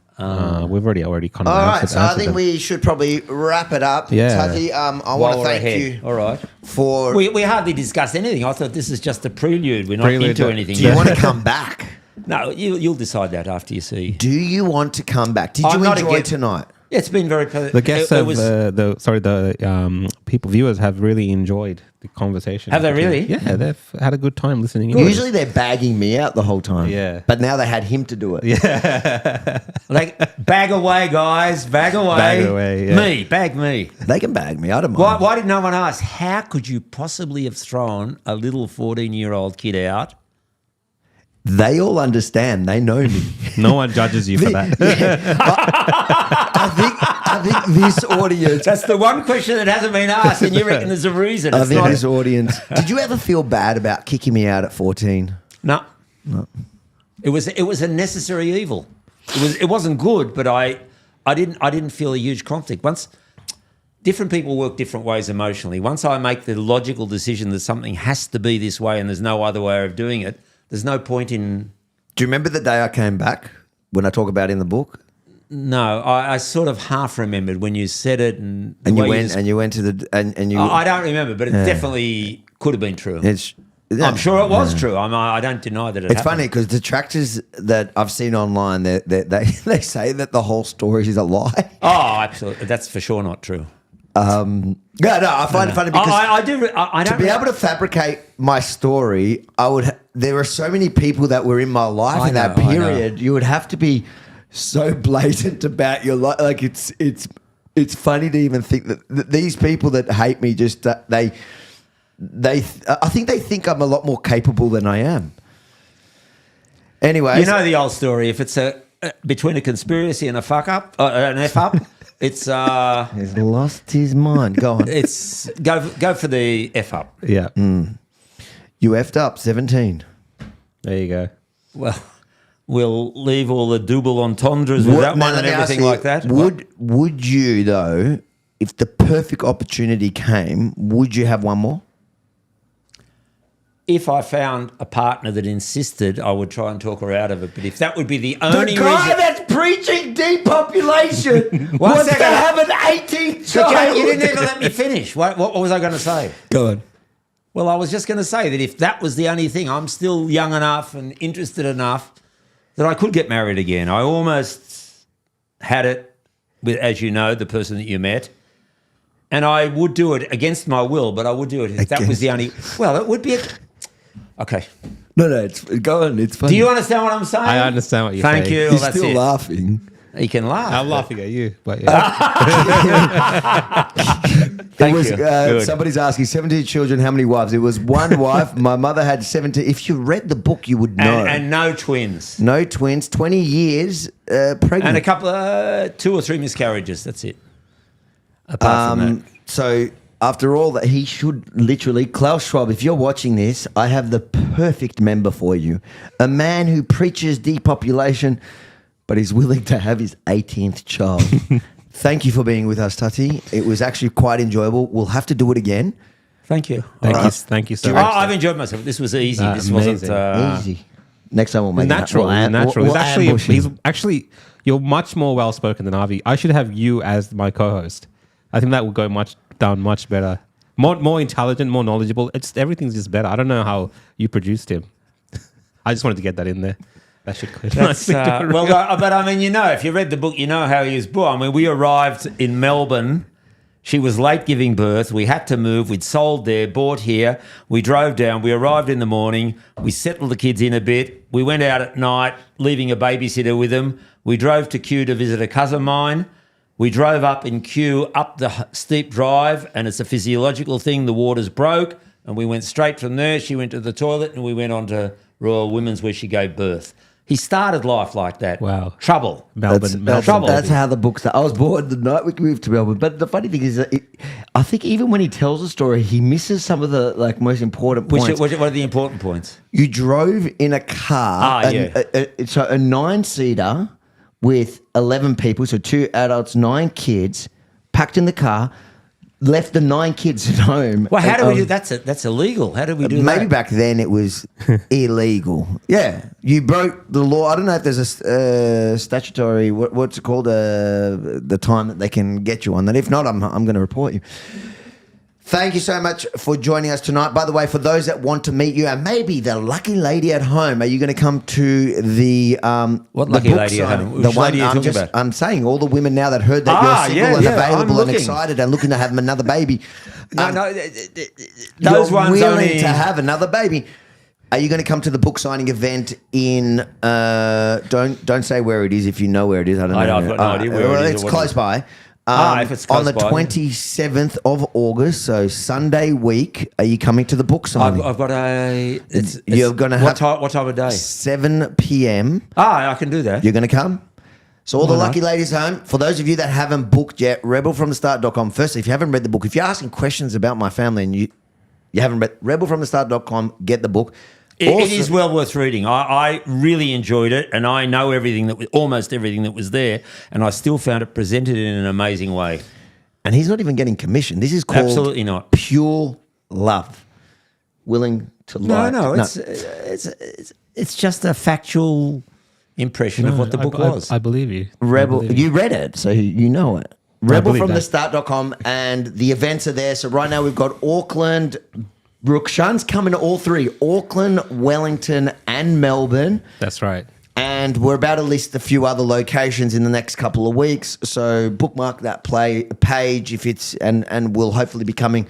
S2: We've already kind of
S1: all right.
S2: answered,
S1: So I
S2: answered
S1: think
S2: them.
S1: we should probably wrap it up.
S2: Yeah.
S1: Tati, I want
S3: While
S1: to
S3: we're
S1: thank
S3: ahead.
S1: you
S3: All right.
S1: for.
S3: We hardly discussed anything. I thought this is just a prelude. We're not
S2: Prelude,
S3: into
S2: yeah.
S3: anything.
S1: Do you want to come back?
S3: No, you'll decide that after you see.
S1: Do you want to come back? Did
S3: I'm
S1: you
S3: not
S1: enjoy
S3: against-
S1: tonight?
S3: It's been very pleasant.
S2: The guests
S3: It
S2: have
S3: was-
S2: viewers have really enjoyed the conversation.
S3: Have they really?
S2: Yeah, they've had a good time listening. in.
S1: Usually they're bagging me out the whole time.
S2: Yeah.
S1: But now they had him to do it. Yeah.
S3: like, bag away, guys. Bag away.
S2: Bag away, yeah.
S3: Bag me.
S1: They can bag me. I don't mind.
S3: Why did no one ask? How could you possibly have thrown a little 14-year-old kid out?
S1: They all understand. They know me.
S2: No one judges you for that.
S1: I think this audience.
S3: That's the one question that hasn't been asked, and you reckon there's a reason.
S1: I
S3: It's
S1: think
S3: not.
S1: this audience. Did you ever feel bad about kicking me out at 14?
S3: No. It was a necessary evil. It wasn't good, but I didn't feel a huge conflict. Once different people work different ways emotionally. Once I make the logical decision that something has to be this way and there's no other way of doing it, there's no point in.
S1: Do you remember the day I came back when I talk about it in the book?
S3: No, I sort of half remembered when you said it, and the
S1: And you
S3: way
S1: went and you went to the and you.
S3: I don't remember, but it definitely could have been true.
S1: It's.
S3: I'm sure it was true. I don't deny that it
S1: It's
S3: happened.
S1: funny because the detractors that I've seen online, they say that the whole story is a lie.
S3: Oh, absolutely. That's for sure not true.
S1: No, I find it funny because
S3: I don't
S1: to be able to fabricate my story, there were so many people that were in my life in that
S3: know, I know.
S1: period. You would have to be so blatant about your life. Like it's funny to even think that these people that hate me just I think they think I'm a lot more capable than I am. Anyway,
S3: You know the old story. If it's between a conspiracy and a fuck up, an F up, it's
S1: he's lost his mind. Go on.
S3: it's go for the F up.
S2: Yeah.
S1: You effed up 17.
S2: There you go.
S3: Well, we'll leave all the double entendres with that one and everything like that.
S1: Would you though, if the perfect opportunity came, would you have one more?
S3: If I found a partner that insisted, I would try and talk her out of it. But if that would be the only reason,
S1: that's preaching depopulation
S3: One second.
S1: have an 18th
S3: Okay, you didn't even let me finish. What was I going to say?
S1: Go on.
S3: Well, I was just going to say that if that was the only thing, I'm still young enough and interested enough that I could get married again. I almost had it with, as you know, the person that you met. And I would do it against my will, but I would do it if that was the only... Well, it would be... Okay.
S1: No, go on. It's funny.
S3: Do you understand what I'm saying?
S2: I understand what you're
S3: Thank
S2: saying.
S3: you.
S1: He's
S3: That's
S1: still
S3: it.
S1: laughing.
S3: He can laugh.
S2: I'm laughing at you, but yeah.
S3: Thank
S1: it was,
S3: you. Good.
S1: somebody's asking 17 children, how many wives? It was one wife. My mother had 17. If you read the book, you would know.
S3: And no twins.
S1: No twins, 20 years pregnant.
S3: And a couple of 2 or 3 miscarriages. That's it. Apart from that.
S1: So after all that, he should literally, Klaus Schwab, if you're watching this, I have the perfect member for you. A man who preaches depopulation, but is willing to have his 18th child. Thank you for being with us, Tati. It was actually quite enjoyable. We'll have to do it again.
S3: Thank you.
S2: Thank you so much.
S3: I've enjoyed myself. This was easy. This wasn't
S1: Easy. Next time we'll make
S2: natural.
S1: it
S2: Natural.
S1: We'll
S2: He's actually, you're much more well spoken than Avi. I should have you as my co-host. I think that would go down much better. More intelligent, more knowledgeable. Everything's just better. I don't know how you produced him. I just wanted to get that in there. That should clear.
S3: But I mean, if you read the book, you know how he was born. I mean, we arrived in Melbourne. She was late giving birth. We had to move. We'd sold there, bought here. We drove down. We arrived in the morning. We settled the kids in a bit. We went out at night, leaving a babysitter with them. We drove to Kew to visit a cousin of mine. We drove up in Kew up the steep drive, and it's a physiological thing. The waters broke, and we went straight from there. She went to the toilet, and we went on to Royal Women's where she gave birth. He started life like that.
S2: Wow.
S3: Trouble.
S2: Melbourne.
S3: Trouble.
S1: That's how the book started. I was born the night we moved to Melbourne. But the funny thing is that I think even when he tells the story, he misses some of the most important points.
S3: What are the important points?
S1: You drove in a car, so a 9-seater with 11 people, so 2 adults, 9 kids, packed in the car, left the 9 kids at home.
S3: Well, how do we do that? That's illegal. How do we do that?
S1: Maybe back then it was illegal. Yeah, you broke the law. I don't know if there's a statutory, what's it called, the time that they can get you on that. If not, I'm going to report you. Thank you so much for joining us tonight. By the way, for those that want to meet you, and maybe the lucky lady at home, are you going to come to the
S3: what
S1: the
S3: lucky
S1: book
S3: lady at
S1: signing?
S3: home?
S1: The
S3: Which
S1: one
S3: lady are you talking about?
S1: I'm saying all the women now that heard that you're single and available and excited and looking to have another baby.
S3: Those
S1: you're
S3: ones
S1: willing
S3: only
S1: to have another baby. Are you going to come to the book signing event in? Don't say where it is if you know where it is. I don't know.
S3: I've got no idea where it is.
S1: It's close by.
S3: If it's close
S1: on the
S3: by.
S1: 27th of August, so Sunday week, are you coming to the book signing?
S3: I've got a.
S1: You're going to have
S3: what time of day?
S1: 7 p.m.
S3: I can do that.
S1: You're going to come? So all the lucky ladies home, for those of you that haven't booked yet, rebelfromthestart.com. Firstly, if you haven't read the book, if you're asking questions about my family and you haven't read rebelfromthestart.com, get the book.
S3: It is well worth reading. I really enjoyed it, and I know almost everything that was there, and I still found it presented in an amazing way.
S1: And he's not even getting commission. This is called
S3: Absolutely not.
S1: Pure love. Willing to lie.
S3: No. It's just a factual impression of what the book was.
S2: I believe you.
S1: Rebel. You read it, so you know it.
S2: believe
S1: Rebelfromthestart.com, and the events are there. So right now we've got Auckland. Rukshan's coming to all 3, Auckland, Wellington and Melbourne.
S2: That's right.
S1: And we're about to list a few other locations in the next couple of weeks. So bookmark that page if it's and we'll hopefully be coming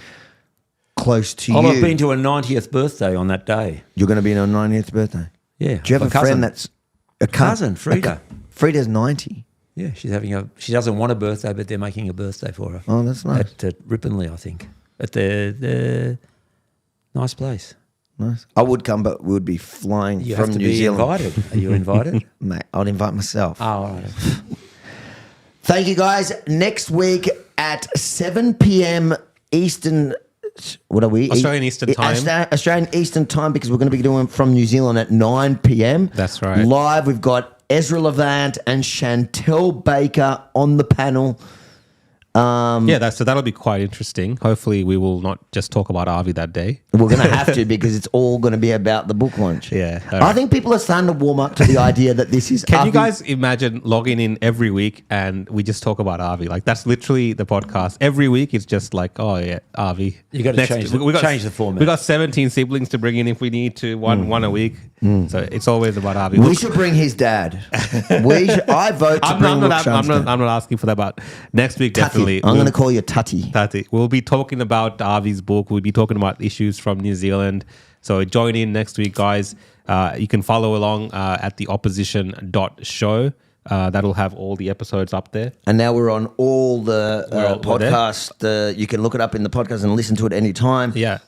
S1: close to you.
S3: I've been to a 90th birthday on that day.
S1: You're going to be on a 90th birthday?
S3: Yeah.
S1: Do you have a friend that's a
S3: cousin, Frida?
S1: Frida's 90.
S3: Yeah, she doesn't want a birthday, but they're making a birthday for her.
S1: Oh, that's nice.
S3: At Ripponley, I think. At the nice place.
S1: Nice. I would come, but we would be flying
S3: You
S1: from
S3: have to
S1: New
S3: be
S1: Zealand.
S3: invited. Are you invited?
S1: Mate, I'd invite myself.
S3: Oh, all right.
S1: Thank you, guys. Next week at 7 p.m. Eastern. What are we?
S2: Australian Eastern Time.
S1: Australian Eastern Time, because we're going to be doing from New Zealand at 9 p.m.
S2: That's right.
S1: Live, we've got Ezra Levant and Chantel Baker on the panel.
S2: So that'll be quite interesting. Hopefully we will not just talk about Avi that day.
S1: We're going to have to, because it's all going to be about the book launch.
S2: Yeah.
S1: I think people are starting to warm up to the idea that this is
S2: Can you guys imagine logging in every week and we just talk about Avi? Like, that's literally the podcast. Every week it's just like, oh yeah, Avi.
S3: You got to change the format.
S2: We got 17 siblings to bring in if we need to, one a week. So it's always about Avi.
S1: We should bring his dad. I vote to bring Rukshan's dad.
S2: I'm not asking for that, but next week definitely.
S1: I'm going to call you Tati.
S2: Tati. We'll be talking about Avi's book. We'll be talking about issues from New Zealand. So join in next week, guys. You can follow along at the opposition.show. That'll have all the episodes up there.
S1: And now we're on all the
S2: we're there.
S1: podcast. You can look it up in the podcast and listen to it anytime.
S2: Yeah.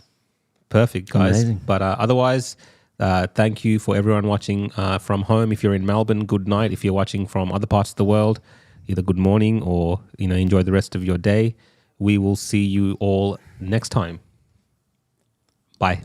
S2: Perfect, guys.
S1: Amazing.
S2: But otherwise, thank you for everyone watching from home. If you're in Melbourne, good night. If you're watching from other parts of the world, either good morning or enjoy the rest of your day. We will see you all next time. Bye.